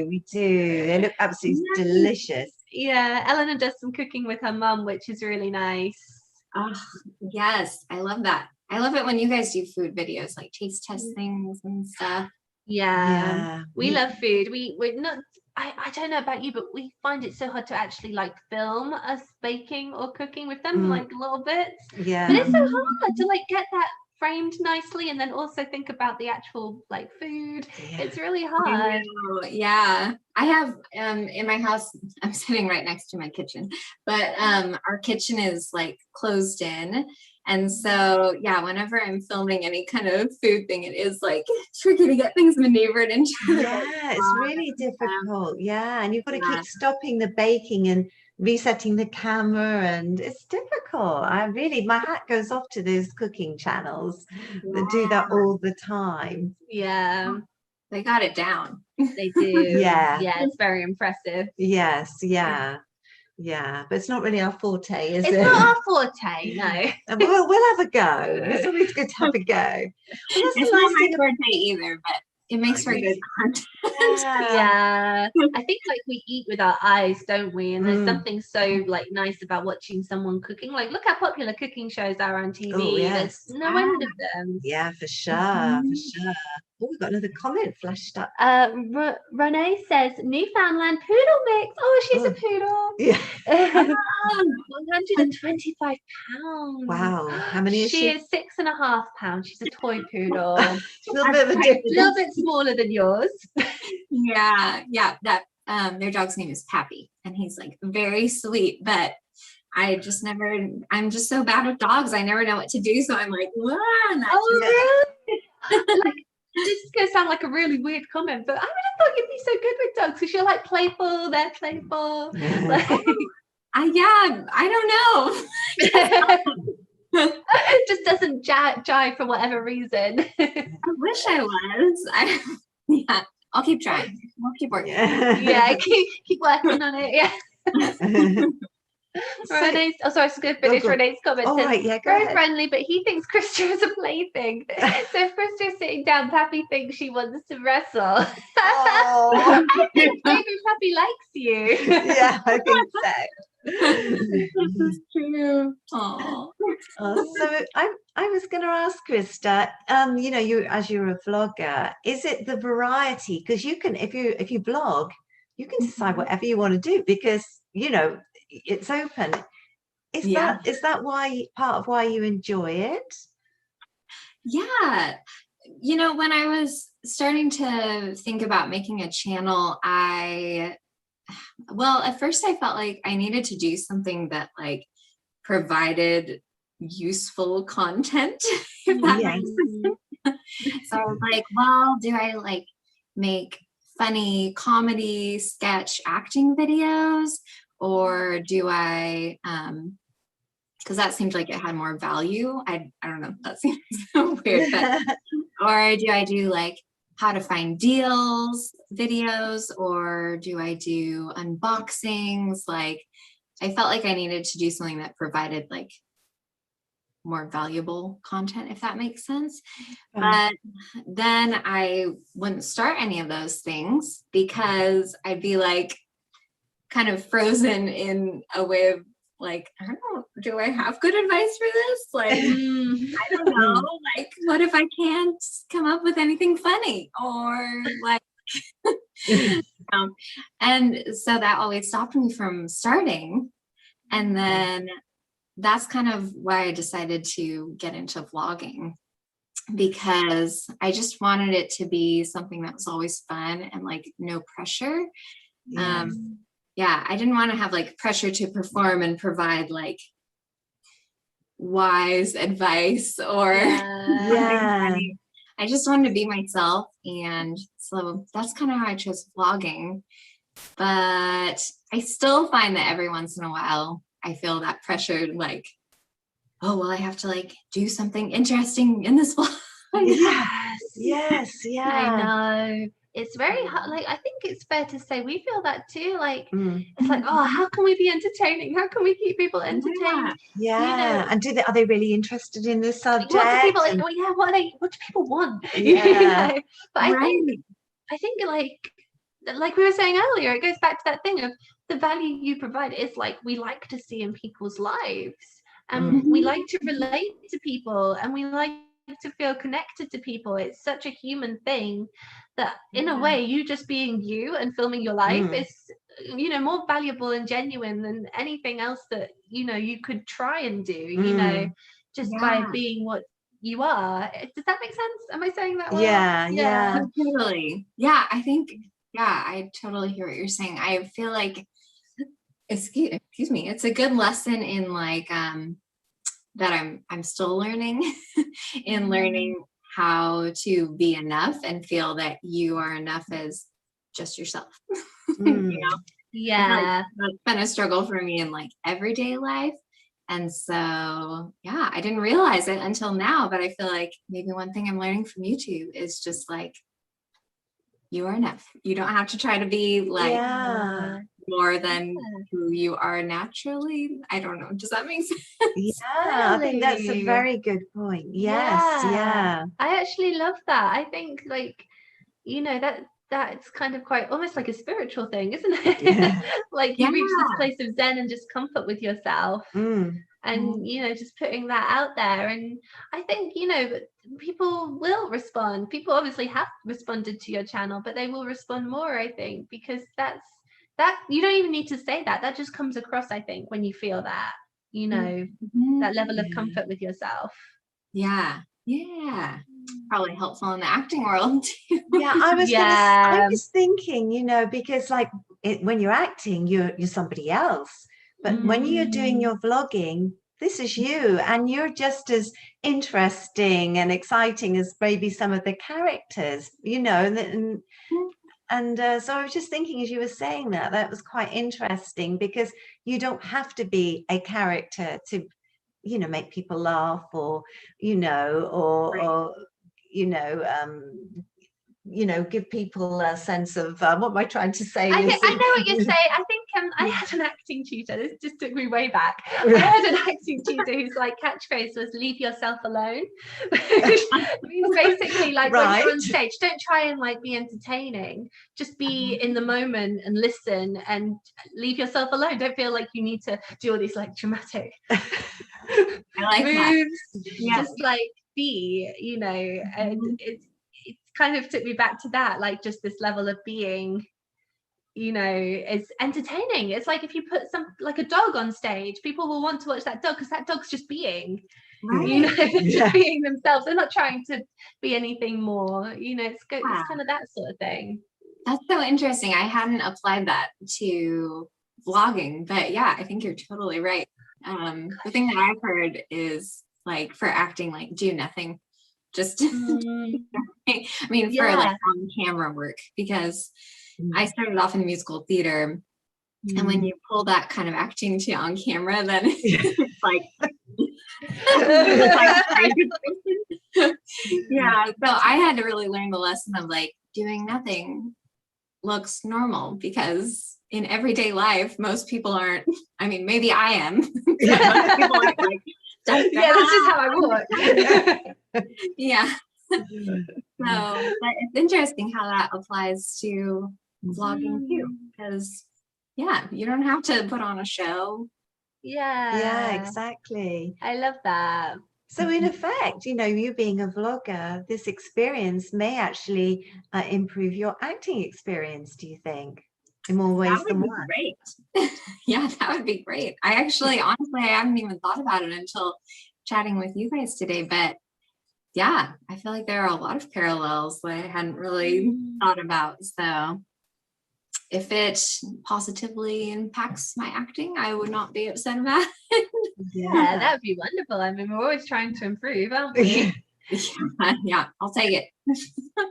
B: we do. They look absolutely delicious.
C: Yeah, Eleanor does some cooking with her mum, which is really nice.
A: Oh, yes, I love that. I love it when you guys do food videos, like taste test things and stuff.
C: Yeah. We love food. We're not, I don't know about you, but we find it so hard to actually like film us baking or cooking with them, like little bits.
B: Yeah.
C: But it's so hard to like get that framed nicely and then also think about the actual like food. It's really hard.
A: Yeah. I have in my house, I'm sitting right next to my kitchen, but our kitchen is like closed in. And so, yeah, whenever I'm filming any kind of food thing, it is like tricky to get things maneuvered into.
B: Yeah, it's really difficult. Yeah, and you've got to keep stopping the baking and resetting the camera, and it's difficult. My hat goes off to those cooking channels that do that all the time.
C: Yeah.
A: they got it down.
C: They do.
B: Yeah.
C: Yeah, it's very impressive.
B: Yes, yeah. Yeah, but it's not really our forte, is it?
C: It's not our forte, no.
B: We'll have a go. It's always good to have a go. Well, that's
A: It's
B: the
A: not
B: nice
A: my
B: thing.
A: forte either, but it makes for good content.
C: Yeah, I think like we eat with our eyes, don't we? And there's something so like nice about watching someone cooking. Like, look how popular cooking shows are on TV.
B: Oh, yes.
C: There's no end of them.
B: Yeah, for sure, for sure. Oh, we've got another comment flashed up.
C: Renee says Newfoundland poodle mix. Oh, she's a poodle.
B: Yeah.
C: 125 pounds.
B: Wow. How many is she?
C: She is 6.5 pounds. She's a toy poodle.
B: A little bit of a difference.
C: A little bit smaller than yours.
A: Yeah. That their dog's name is Pappy, and he's like very sweet, but I'm just so bad with dogs. I never know what to do. So I'm like,
C: really? Like, this is going to sound like a really weird comment, but I would have thought you'd be so good with dogs because you're like playful, they're playful. Like,
A: I don't know.
C: It just doesn't jive for whatever reason.
A: I wish I was. Yeah, I'll keep trying. We'll keep working.
C: Yeah, keep working on it. Yeah. Renee's, sorry, I was going to finish Renee's comment.
B: Oh, right, yeah, go
C: very
B: ahead.
C: friendly, but he thinks Krista is a plaything. So if Krista is sitting down, Pappy thinks she wants to wrestle.
B: Oh.
C: I think maybe Pappy likes you.
B: Yeah, I think so.
A: This is true. Aww.
B: So I was going to ask Krista, you know, you're a vlogger, is it the variety? Because you can, if you blog, you can decide whatever you want to do because, you know, it's open. Is that why, part of why you enjoy it?
A: Yeah. You know, when I was starting to think about making a channel, at first I felt like I needed to do something that like provided useful content, if that makes sense. So I was like, well, do I like make funny comedy sketch acting videos, or do I because that seemed like it had more value. I don't know, that seems so weird, but or do I do like how to find deals videos, or do I do unboxings? Like I felt like I needed to do something that provided like more valuable content, if that makes sense. But then I wouldn't start any of those things because I'd be like kind of frozen in a way of like, I don't know, do I have good advice for this? Like, I don't know, like, what if I can't come up with anything funny, or like, and so that always stopped me from starting. And then that's kind of why I decided to get into vlogging, because I just wanted it to be something that was always fun and like no pressure. I didn't want to have like pressure to perform and provide like wise advice or I just wanted to be myself. And so that's kind of how I chose vlogging. But I still find that every once in a while I feel that pressure, like, oh, well, I have to like do something interesting in this vlog.
B: Yes, yeah.
C: I know. It's very hard. Like, I think it's fair to say we feel that too. Like, it's like, oh, how can we be entertaining? How can we keep people entertained?
B: Yeah.
C: You know,
B: and are they really interested in this subject?
C: What do people like? What do people want?
B: Yeah.
C: You know? But I think like we were saying earlier, it goes back to that thing of the value you provide is like we like to see in people's lives, and we like to relate to people, and we like to feel connected to people. It's such a human thing that in a way you just being you and filming your life is, you know, more valuable and genuine than anything else that, you know, you could try and do, you know, just by being what you are. Does that make sense? Am I saying that well?
B: Yeah.
A: Totally. Yeah, I think I totally hear what you're saying. I feel like excuse me, it's a good lesson in like that I'm still learning in learning how to be enough and feel that you are enough as just yourself. You know?
C: Yeah.
A: That's been a struggle for me in like everyday life. And so, I didn't realize it until now, but I feel like maybe one thing I'm learning from you two is just like you are enough. You don't have to try to be like more than who you are naturally. I don't know. Does that make sense?
B: Yeah, I think that's a very good point. Yes, yeah.
C: I actually love that. I think, like, you know, that's kind of quite almost like a spiritual thing, isn't it?
B: Yeah.
C: Like you reach this place of zen and just comfort with yourself. And, you know, just putting that out there. And I think, you know, people will respond. People obviously have responded to your channel, but they will respond more, I think, because that you don't even need to say that. That just comes across, I think, when you feel that, you know, that level of comfort with yourself.
A: Yeah. Probably helpful in the acting world too.
B: Yeah, I was thinking, you know, because like when you're acting, you're somebody else. But when you're doing your vlogging, this is you, and you're just as interesting and exciting as maybe some of the characters, you know. And so I was just thinking, as you were saying that was quite interesting, because you don't have to be a character to, you know, make people laugh, or, you know, or you know, give people a sense of what am I trying to say?
C: I know what you're saying. I think I had an acting tutor. This just took me way back. I had an acting tutor whose like catchphrase was "Leave yourself alone," which means basically like when you're on stage, don't try and like be entertaining. Just be in the moment and listen, and leave yourself alone. Don't feel like you need to do all these like dramatic moves. Just like be, you know, and it kind of took me back to that, like just this level of being, you know, is entertaining. It's like if you put like a dog on stage, people will want to watch that dog because that dog's just being, you know, just being themselves. They're not trying to be anything more, you know. It's good. It's kind of that sort of thing.
A: That's so interesting. I hadn't applied that to vlogging, but yeah, I think you're totally right. The thing that I've heard is like for acting, like do nothing. Just I mean, for like on camera work, because I started off in musical theater, and when you pull that kind of acting to on camera, then it's like, yeah. So I had to really learn the lesson of like doing nothing looks normal, because in everyday life, most people aren't. I mean, maybe I am. Most people aren't like,
C: that's just how I work.
A: Yeah. So, but it's interesting how that applies to vlogging too, because you don't have to put on a show.
B: Yeah, exactly.
C: I love that.
B: So in effect, you know, you being a vlogger, this experience may actually improve your acting experience, do you think? In more ways than one.
A: Great. Yeah, that would be great. I actually, honestly, I haven't even thought about it until chatting with you guys today, but yeah, I feel like there are a lot of parallels that I hadn't really thought about. So if it positively impacts my acting, I would not be upset about it.
C: Yeah, that would be wonderful. I mean, we're always trying to improve, aren't we?
A: Yeah, I'll take it.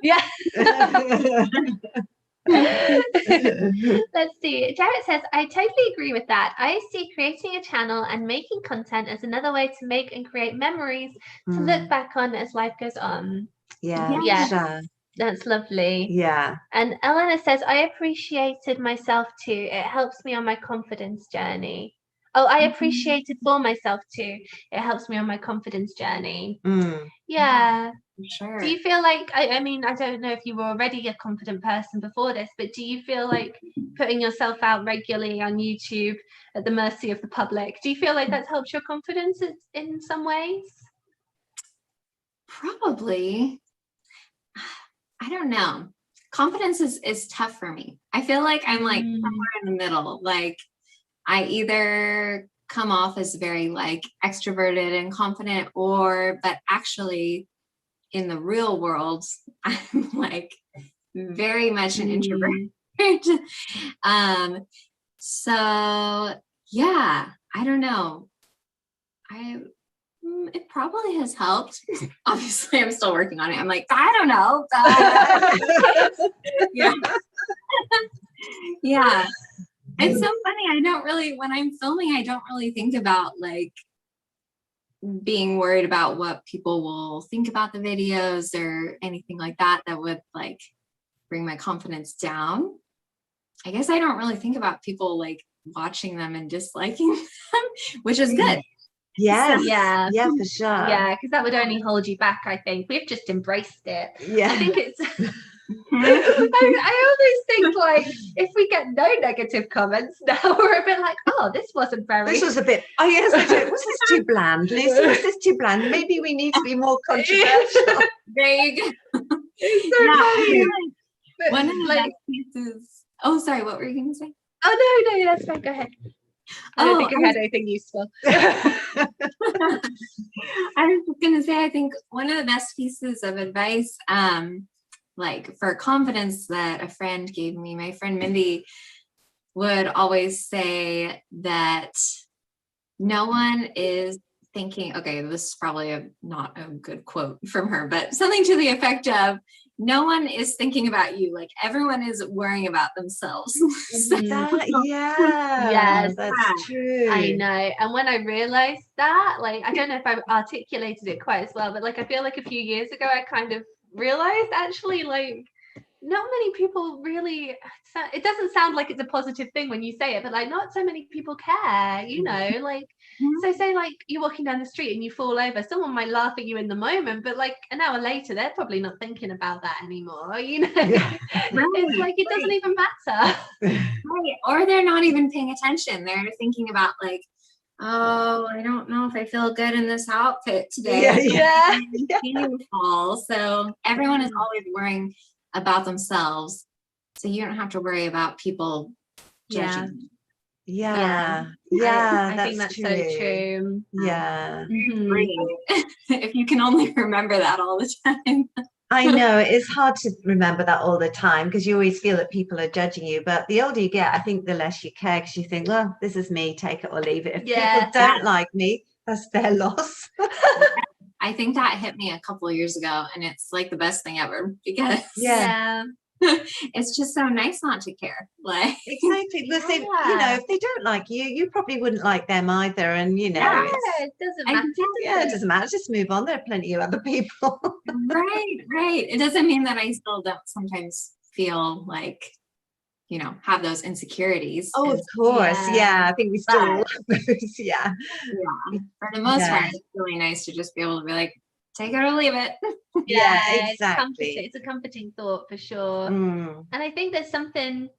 C: Yeah. Let's see. Jared says, I totally agree with that. I see creating a channel and making content as another way to make and create memories to look back on as life goes on.
B: Yeah.
C: That's lovely.
B: Yeah.
C: And Eleanor says, I appreciated myself too. It helps me on my confidence journey. Oh, I appreciated for myself too. It helps me on my confidence journey. Yeah.
A: Sure.
C: Do you feel like, I mean, I don't know if you were already a confident person before this, but do you feel like putting yourself out regularly on YouTube at the mercy of the public, do you feel like that's helped your confidence in some ways?
A: Probably. I don't know. Confidence is tough for me. I feel like I'm like somewhere in the middle. Like I either come off as very like extroverted and confident, but actually in the real world, I'm like very much an introvert. So yeah, I don't know. It probably has helped. Obviously, I'm still working on it. I'm like, I don't know. Yeah. It's so funny. I don't really, when I'm filming, I don't really think about like being worried about what people will think about the videos or anything like that would like bring my confidence down. I guess I don't really think about people like watching them and disliking them, which is good.
B: Yes.
A: So,
C: yeah,
B: for sure.
C: Yeah, because that would only hold you back, I think. We've just embraced it.
B: Yeah.
C: I think it's I always think like if we get no negative comments now, we're a bit like, oh, this wasn't very.
B: This was a bit. Oh yes, was this too bland, Lucy? Was this too bland? Maybe we need to be more controversial.
A: There you go.
C: It's so funny. But,
A: one of the best pieces. Oh, sorry. What were you going to say?
C: Oh no, that's fine. Go ahead. I don't think I had anything useful.
A: I was just going to say, I think one of the best pieces of advice, like for confidence that a friend gave me, my friend Mindy would always say that no one is thinking, okay, this is probably not a good quote from her, but something to the effect of, no one is thinking about you. Like everyone is worrying about themselves.
C: Yes,
B: that's true.
C: I know. And when I realized that, like, I don't know if I articulated it quite as well, but like, I feel like a few years ago, I kind of realized actually, like, not many people really, it doesn't sound like it's a positive thing when you say it, but like not so many people care, you know, like, so say like you're walking down the street and you fall over, someone might laugh at you in the moment, but like an hour later, they're probably not thinking about that anymore, you know. It's like, it doesn't even matter.
A: Right. Or they're not even paying attention. They're thinking about like, oh, I don't know if I feel good in this outfit today.
C: Yeah.
A: Beautiful. So everyone is always worrying about themselves, so you don't have to worry about people judging.
B: I
C: think that's so true.
A: If you can only remember that all the time.
B: I know it's hard to remember that all the time because you always feel that people are judging you, but the older you get, I think the less you care, because you think, well, this is me, take it or leave it. If people don't like me, that's their loss.
A: I think that hit me a couple of years ago, and it's like the best thing ever, because it's just so nice not to care. Like
B: exactly, because if, you know, if they don't like you, you probably wouldn't like them either, and you know,
C: it doesn't matter.
B: It doesn't matter. Just move on. There are plenty of other people.
A: Right. It doesn't mean that I still don't sometimes feel like, you know, have those insecurities.
B: Oh, of course. Yeah, I think we still have those. Yeah.
A: For the most part, it's really nice to just be able to be like, take it or leave it.
B: Yeah, exactly.
C: It's a comforting thought for sure. And I think there's something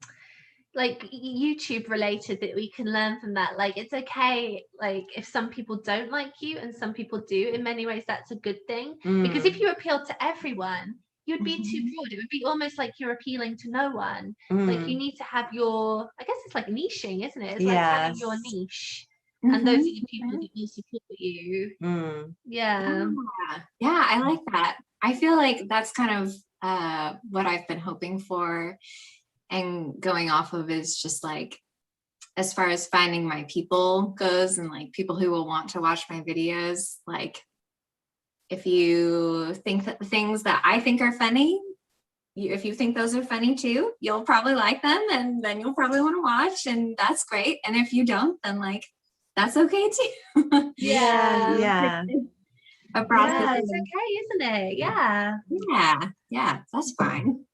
C: like YouTube related that we can learn from that. Like, it's okay, like if some people don't like you and some people do, in many ways that's a good thing, because if you appeal to everyone, you'd be too broad. It would be almost like you're appealing to no one. Like you need to have your, I guess it's like niching, isn't it? It's like having your niche, and those are the people that will support you. Yeah,
A: I like that. I feel like that's kind of what I've been hoping for and going off of, is just like, as far as finding my people goes, and like people who will want to watch my videos, like if you think that the things that I think are funny, if you think those are funny too, you'll probably like them, and then you'll probably want to watch, and that's great. And if you don't, then like, that's okay too. A process.
C: It's okay, isn't it?
A: Yeah, that's fine.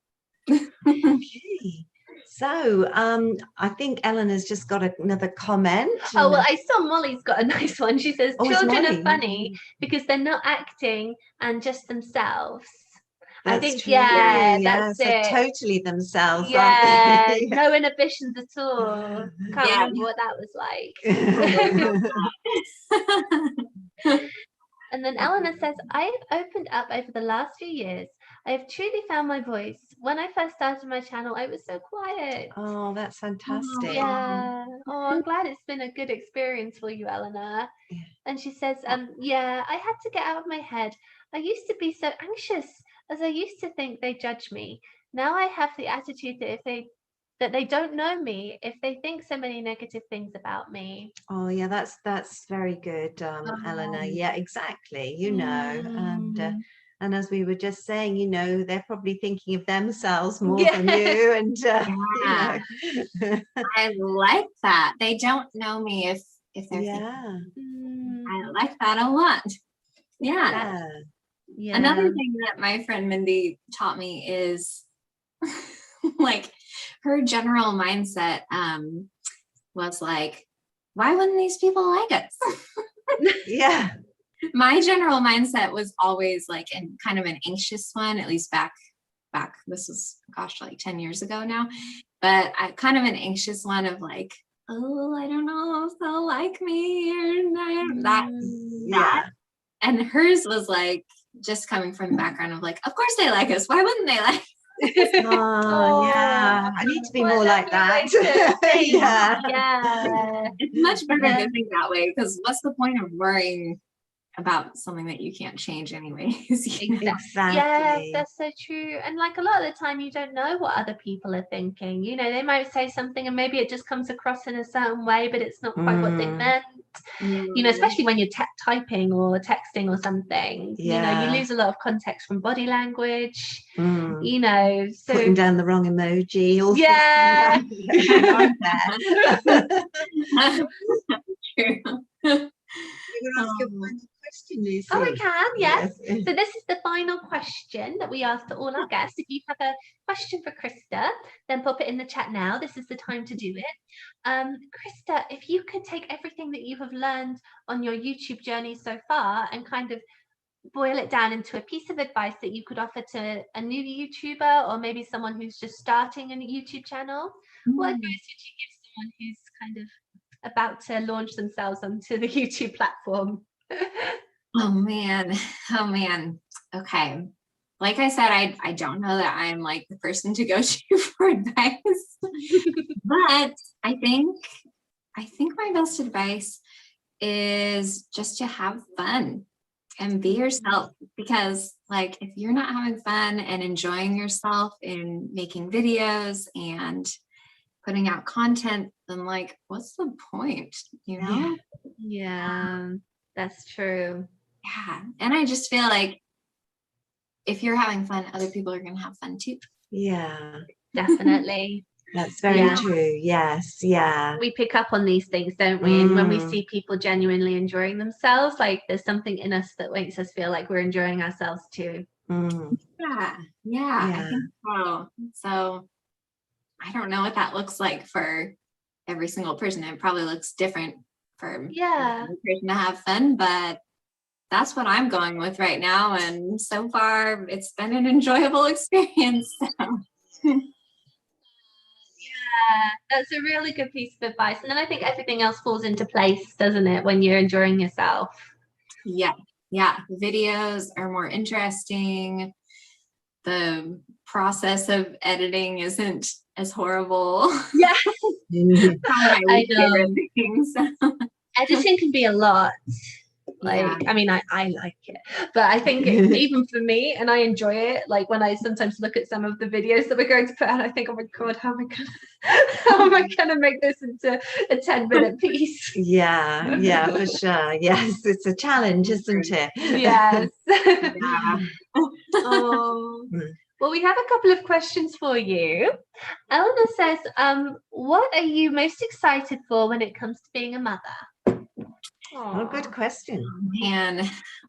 B: Okay. So I think Eleanor's just got another comment.
C: Oh, well, I saw Molly's got a nice one. She says, children are funny because they're not acting and just themselves.
B: That's
C: I think,
B: true.
C: That's it.
B: Totally themselves.
C: Yeah, no inhibitions at all. Can't remember what that was like. And then Eleanor says, I've opened up over the last few years. I have truly found my voice. When I first started my channel, I was so quiet.
B: Oh, that's fantastic.
C: Yeah. Oh, I'm glad it's been a good experience for you, Eleanor. And she says, I had to get out of my head. I used to be so anxious, as I used to think they judge me. Now I have the attitude that they don't know me if they think so many negative things about me.
B: Oh yeah, that's very good, Eleanor. Yeah, exactly. You know, and as we were just saying, you know, they're probably thinking of themselves more than you. And you know.
A: I like that. They don't know me if they're thinking. I like that a lot. Yeah. Another thing that my friend Mindy taught me is like her general mindset was like, why wouldn't these people like us?
B: Yeah.
A: My general mindset was always like kind of an anxious one, at least back, this was, gosh, like 10 years ago now, but I kind of an anxious one of like, oh, I don't know if they'll like me or that. And hers was like, just coming from the background of like, of course they like us. Why wouldn't they like us?
B: Oh, yeah. I need to be more like that.
C: Yeah.
A: It's much better to think that way, because what's the point of worrying about something that you can't change anyways?
B: Exactly.
C: Yes, that's so true. And like a lot of the time you don't know what other people are thinking. You know, they might say something and maybe it just comes across in a certain way, but it's not quite what they meant. You know, especially when you're typing or texting or something, you know, you lose a lot of context from body language, you know, so
B: putting down the wrong emoji. Also.
C: Yeah.
A: True.
B: You can ask your final question, Lucy.
C: Oh, I can, yes. So this is the final question that we ask to all our guests. If you have a question for Krista, then pop it in the chat now. This is the time to do it. Krista, if you could take everything that you have learned on your YouTube journey so far and kind of boil it down into a piece of advice that you could offer to a new YouTuber or maybe someone who's just starting a YouTube channel, what advice would you give someone who's kind of about to launch themselves onto the YouTube platform?
A: Oh man. Okay. Like I said, I don't know that I'm like the person to go to for advice, but I think my best advice is just to have fun and be yourself, because like if you're not having fun and enjoying yourself in making videos and putting out content, then like what's the point, you know?
C: Yeah, that's true.
A: Yeah. And I just feel like if you're having fun, other people are going to have fun too.
B: Yeah,
C: definitely.
B: That's very true. Yes. Yeah.
C: We pick up on these things, don't we? And when we see people genuinely enjoying themselves, like there's something in us that makes us feel like we're enjoying ourselves too.
A: Yeah. I think so. So I don't know what that looks like for every single person. It probably looks different for every person to have fun, but that's what I'm going with right now. And so far it's been an enjoyable experience. So.
C: Yeah, that's a really good piece of advice. And then I think everything else falls into place, doesn't it, when you're enjoying yourself?
A: Yeah. Videos are more interesting. The process of editing isn't as horrible.
C: Yeah.
A: I know.
C: Editing can be a lot. Like, I mean, I like it, but I think even for me, and I enjoy it, like when I sometimes look at some of the videos that we're going to put out, I think, oh my God, how am I gonna make this into a 10-minute piece?
B: Yeah, for sure. Yes, it's a challenge, isn't it?
C: Yes. Oh. Well, we have a couple of questions for you. Eleanor says, what are you most excited for when it comes to being a mother?
B: Oh, good question.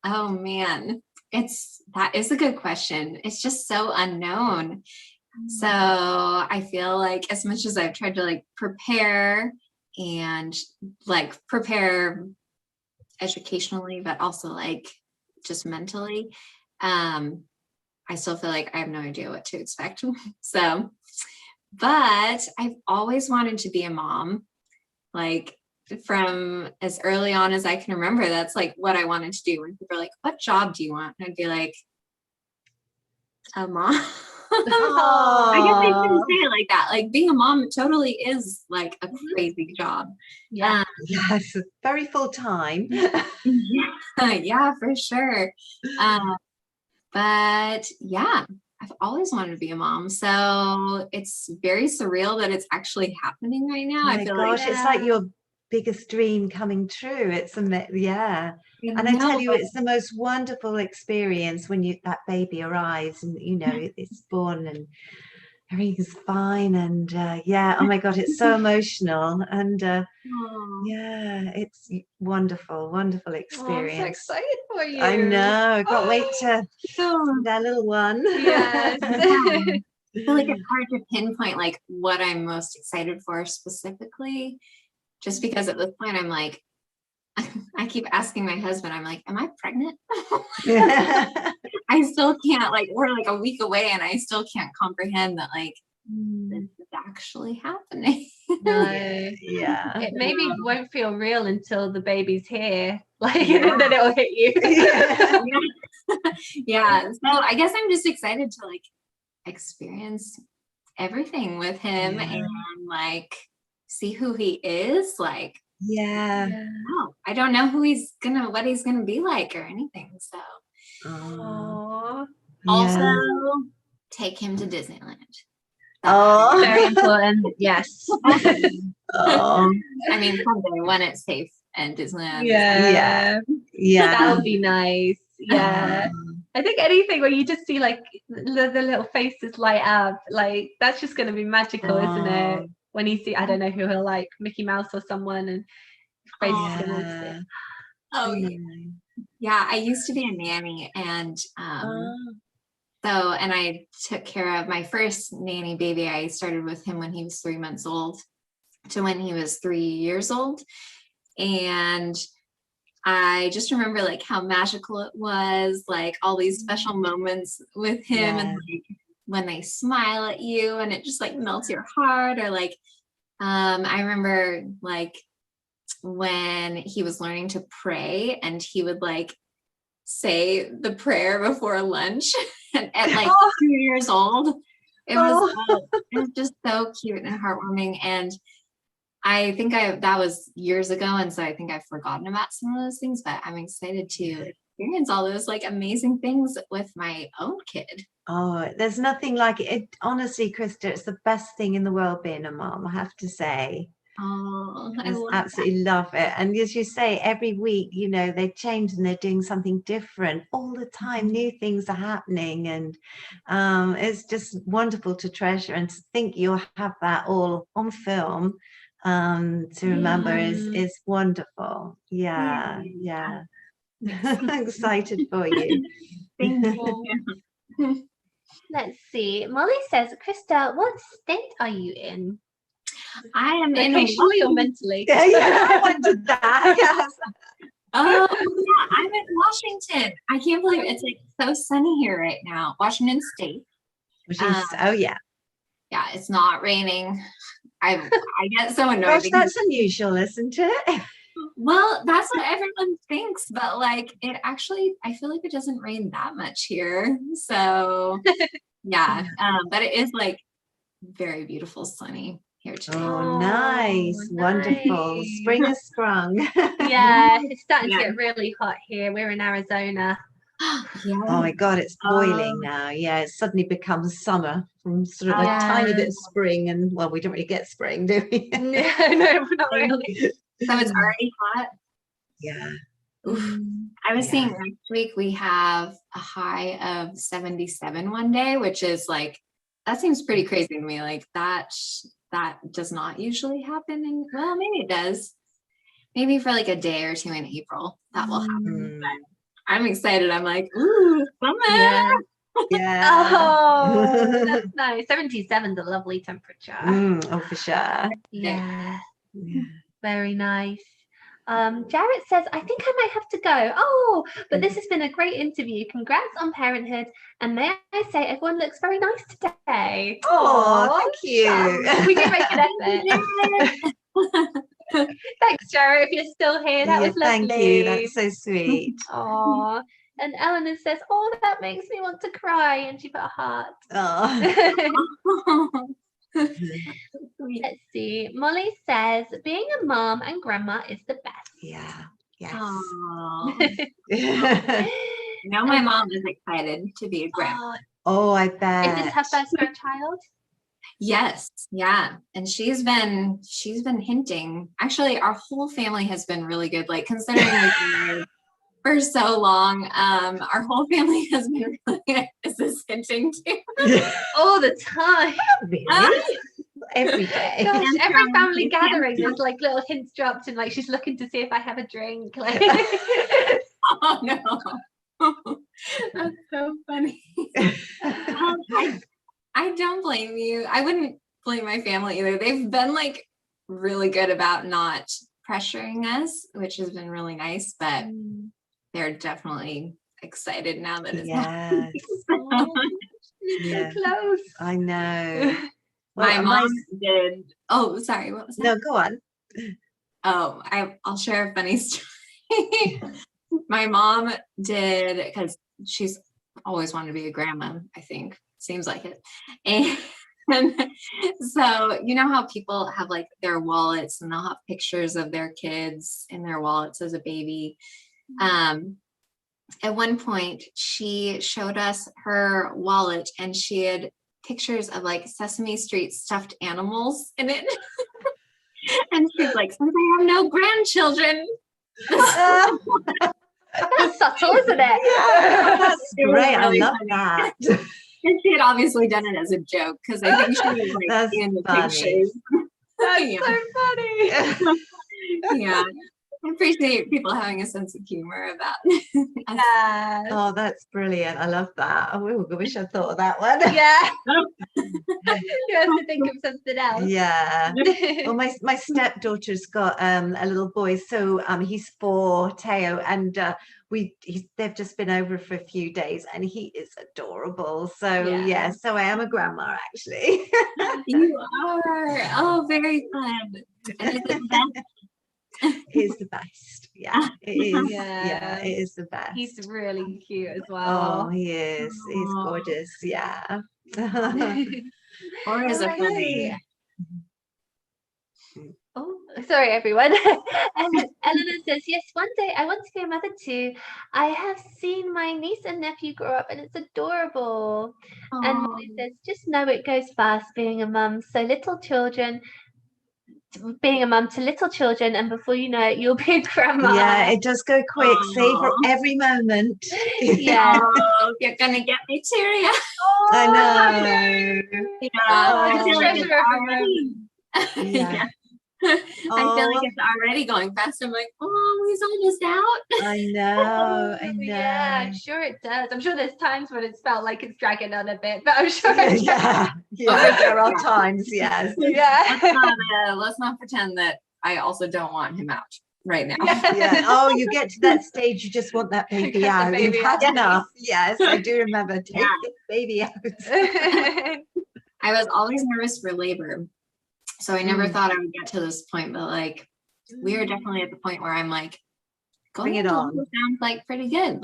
A: Oh man, that is a good question. It's just so unknown. So I feel like as much as I've tried to like prepare and like prepare educationally, but also like just mentally, I still feel like I have no idea what to expect. So, but I've always wanted to be a mom, like from as early on as I can remember. That's like what I wanted to do. When people are like, what job do you want? And I'd be like, a mom. I guess I shouldn't say it like that. Like being a mom totally is like a crazy job.
B: Yes, very full time.
A: Yeah, for sure. But yeah, I've always wanted to be a mom. So it's very surreal that it's actually happening right now.
B: I feel like it's like your biggest dream coming true. It's and I tell you, it's the most wonderful experience when that baby arrives and you know it's born and everything's fine and oh my God, it's so emotional and it's wonderful experience.
C: I'm so excited for you.
B: I know, I can't wait to see that little one.
C: Yes.
A: feel like it's hard to pinpoint like what I'm most excited for specifically, just because at this point I'm like, I keep asking my husband, I'm like, am I pregnant? I still can't, like, we're like a week away and I still can't comprehend that like this is actually happening.
C: No.
B: Yeah.
C: It maybe won't feel real until the baby's here. Like, and then it'll hit you.
A: Yeah. So I guess I'm just excited to like experience everything with him and like see who he is. Like, no, I don't know what he's gonna be like or anything. So also take him to Disneyland.
C: Very important. Yes.
A: I mean, someday when it's safe and Disneyland.
B: Yeah.
C: That would be nice. Yeah. I think anything where you just see like the little faces light up, like that's just going to be magical, isn't it? When you see, I don't know who he'll like, Mickey Mouse or someone, and face is going to
A: yeah. I used to be a nanny, and and I took care of my first nanny baby. I started with him when he was 3 months old to when he was 3 years old. And I just remember like how magical it was, like all these special moments with him and like when they smile at you and it just like melts your heart. Or like, I remember like when he was learning to pray and he would like say the prayer before lunch at like 2 years old. It was just so cute and heartwarming. And I think that was years ago. And so I think I've forgotten about some of those things, but I'm excited to experience all those like amazing things with my own kid.
B: Oh, there's nothing like it. Honestly, Krista, it's the best thing in the world being a mom, I have to say.
A: Oh, I
B: absolutely love it. And as you say, every week, you know, they change and they're doing something different all the time. New things are happening, and it's just wonderful to treasure, and to think you'll have that all on film to remember is wonderful. Yeah. Excited for you.
A: Thank you.
C: Let's see. Molly says, Krista, what state are you in?
A: I am
C: occasionally or mentally.
B: I wondered that. Yes.
A: Oh yeah, I'm in Washington. I can't believe it's like so sunny here right now. Washington State.
B: Which is yeah,
A: it's not raining. I get so annoyed.
B: Gosh, that's unusual, isn't it?
A: Well, that's what everyone thinks, but like it actually, I feel like it doesn't rain that much here. So yeah, but it is like very beautiful, sunny here today.
B: Oh, nice. Wonderful. Spring has sprung.
C: Yeah, it's starting to get really hot here. We're in Arizona.
B: Oh my God, it's boiling now. Yeah, it suddenly becomes summer from sort of a tiny bit of spring, and well, we don't really get spring, do we?
C: No, not really.
A: So it's already hot.
B: Yeah.
A: Oof. I was seeing next week we have a high of 77 one day, which is like, that seems pretty crazy to me. Like that does not usually happen. And well, maybe it does. Maybe for like a day or two in April that will happen. But I'm excited. I'm like, ooh, summer.
B: Yeah.
C: Oh, that's nice. 77 is a lovely temperature.
B: Oh, for sure.
C: Yeah. Very nice. Jarrett says, I think I might have to go. Oh, but this has been a great interview. Congrats on parenthood. And may I say, everyone looks very nice today.
B: Oh, thank you.
C: We did make an effort. Thanks, Jarrett, if you're still here. That was lovely.
B: Thank you. That's so sweet.
C: Oh, and Eleanor says, oh, that makes me want to cry. And she put a heart.
B: Oh.
C: Let's see. Molly says, being a mom and grandma is the best.
B: Yeah. Yes.
A: No, my mom is excited to be a grandma.
B: Oh, I bet.
C: Is this her first grandchild?
A: Yes. Yeah. And she's been hinting. Actually, our whole family has been really good. Like considering we've been married for so long, our whole family has been really good. Is this hinting too?
C: All the time.
B: Really? Every day.
C: Gosh, every family gathering, there's like little hints dropped, and like she's looking to see if I have a drink. Like,
A: oh no, that's so funny. I don't blame you. I wouldn't blame my family either. They've been like really good about not pressuring us, which has been really nice, but they're definitely excited now that it's
B: Yes.
C: So close.
B: I know.
A: My mom did. Oh, sorry. What was that?
B: No, go on.
A: Oh, I'll share a funny story. My mom did, because she's always wanted to be a grandma, I think. Seems like it. And so, you know how people have like their wallets and they'll have pictures of their kids in their wallets as a baby. At one point, she showed us her wallet and she had pictures of like Sesame Street stuffed animals in it. And she's like, since I have no grandchildren.
C: That's subtle, isn't it?
B: Yeah, that's great. Really I love that.
A: And she had obviously done it as a joke because I think she was like
B: that's
A: in the
B: funny.
A: pictures.
C: That's so funny.
A: Yeah. I appreciate people having a sense of humor about it.
B: Oh, that's brilliant. I love that. Oh, I wish I'd thought of that one.
C: Yeah. You have to think of something else.
B: Yeah. Well, my stepdaughter's got a little boy, so he's 4, Teo, and they've just been over for a few days, and he is adorable. So yeah, so I am a grandma actually.
A: You are. Oh, very fun. And is it best?
B: He's the best. Yeah, it is. Yeah, it is the best.
C: He's really cute as well.
B: Oh, he is. He's gorgeous. Yeah.
A: Or is it funny?
C: Oh, sorry, everyone. And Eleanor says, yes, one day I want to be a mother too. I have seen my niece and nephew grow up and it's adorable. Aww. And Molly says, just know it goes fast being a mum. So being a mum to little children, and before you know it, you'll be a grandma.
B: Yeah, it does go quick. Savor every moment.
A: Yeah. Oh, you're gonna get me teary.
B: I know.
A: Yeah. I feel like it's already going fast. I'm like, oh, he's almost out.
B: I know.
C: Yeah, I'm sure it does. I'm sure there's times when it's felt like it's dragging on a bit, but I'm sure
B: there are times, yes.
A: Let's not pretend that I also don't want him out right now.
B: Yeah. Oh, you get to that stage, you just want that baby out. You've had enough. Yes, I do remember. Take this baby out.
A: I was always nervous for labor. So I never thought I would get to this point, but like we are definitely at the point where I'm like,
B: bring it on.
A: Sounds like pretty good.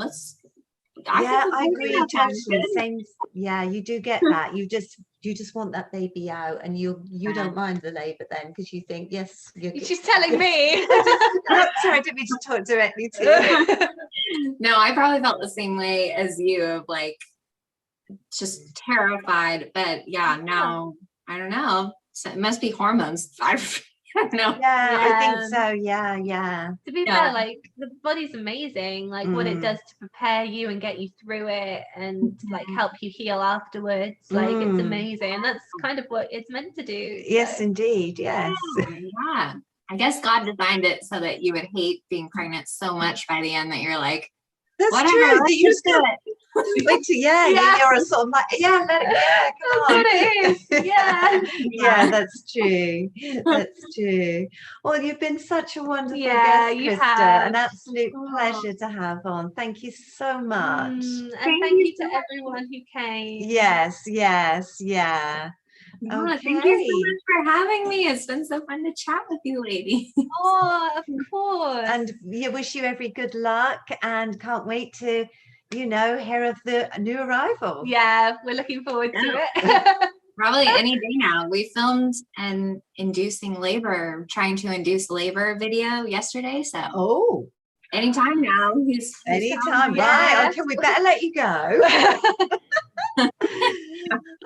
B: I agree totally. Same. Yeah, you do get that. You just want that baby out, and you don't mind the labour then because you think, yes,
C: she's telling me.
B: Sorry, I didn't mean to talk directly to you.
A: No, I probably felt the same way as you, of like just terrified. But yeah, now I don't know. So it must be hormones. I don't know.
B: Yeah, I think so. Yeah.
C: To be fair, like the body's amazing. Like what it does to prepare you and get you through it, and like help you heal afterwards. Like it's amazing, and that's kind of what it's meant to do.
B: Yes, indeed. Yes.
A: Yeah. I guess God designed it so that you would hate being pregnant so much by the end that you're like,
B: that's
A: whatever,
B: true.
A: let's just do it.
B: You're a sort of like, let it go.
C: That's what it is.
B: Yeah, that's true. That's true. Well, you've been such a wonderful guest, Krista. An absolute pleasure to have on. Thank you so much.
C: And thank you to everyone who came.
B: Yes.
A: Okay. Thank you so much for having me. It's been so fun to chat with you, lady.
C: Oh, of course.
B: And we wish you every good luck, and can't wait to hear of the new arrival.
C: Yeah, we're looking forward to it.
A: Probably any day now. We filmed an trying to induce labor video yesterday. So anytime now.
B: Anytime, right? Okay, we better let you go.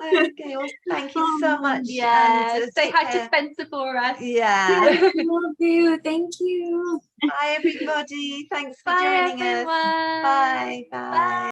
B: Okay, well, thank you so much.
C: Yeah, say hi to Spencer for us.
B: Yeah.
A: Love you. Thank you.
B: Bye, everybody. Thanks for joining us.
C: Bye.
B: Bye.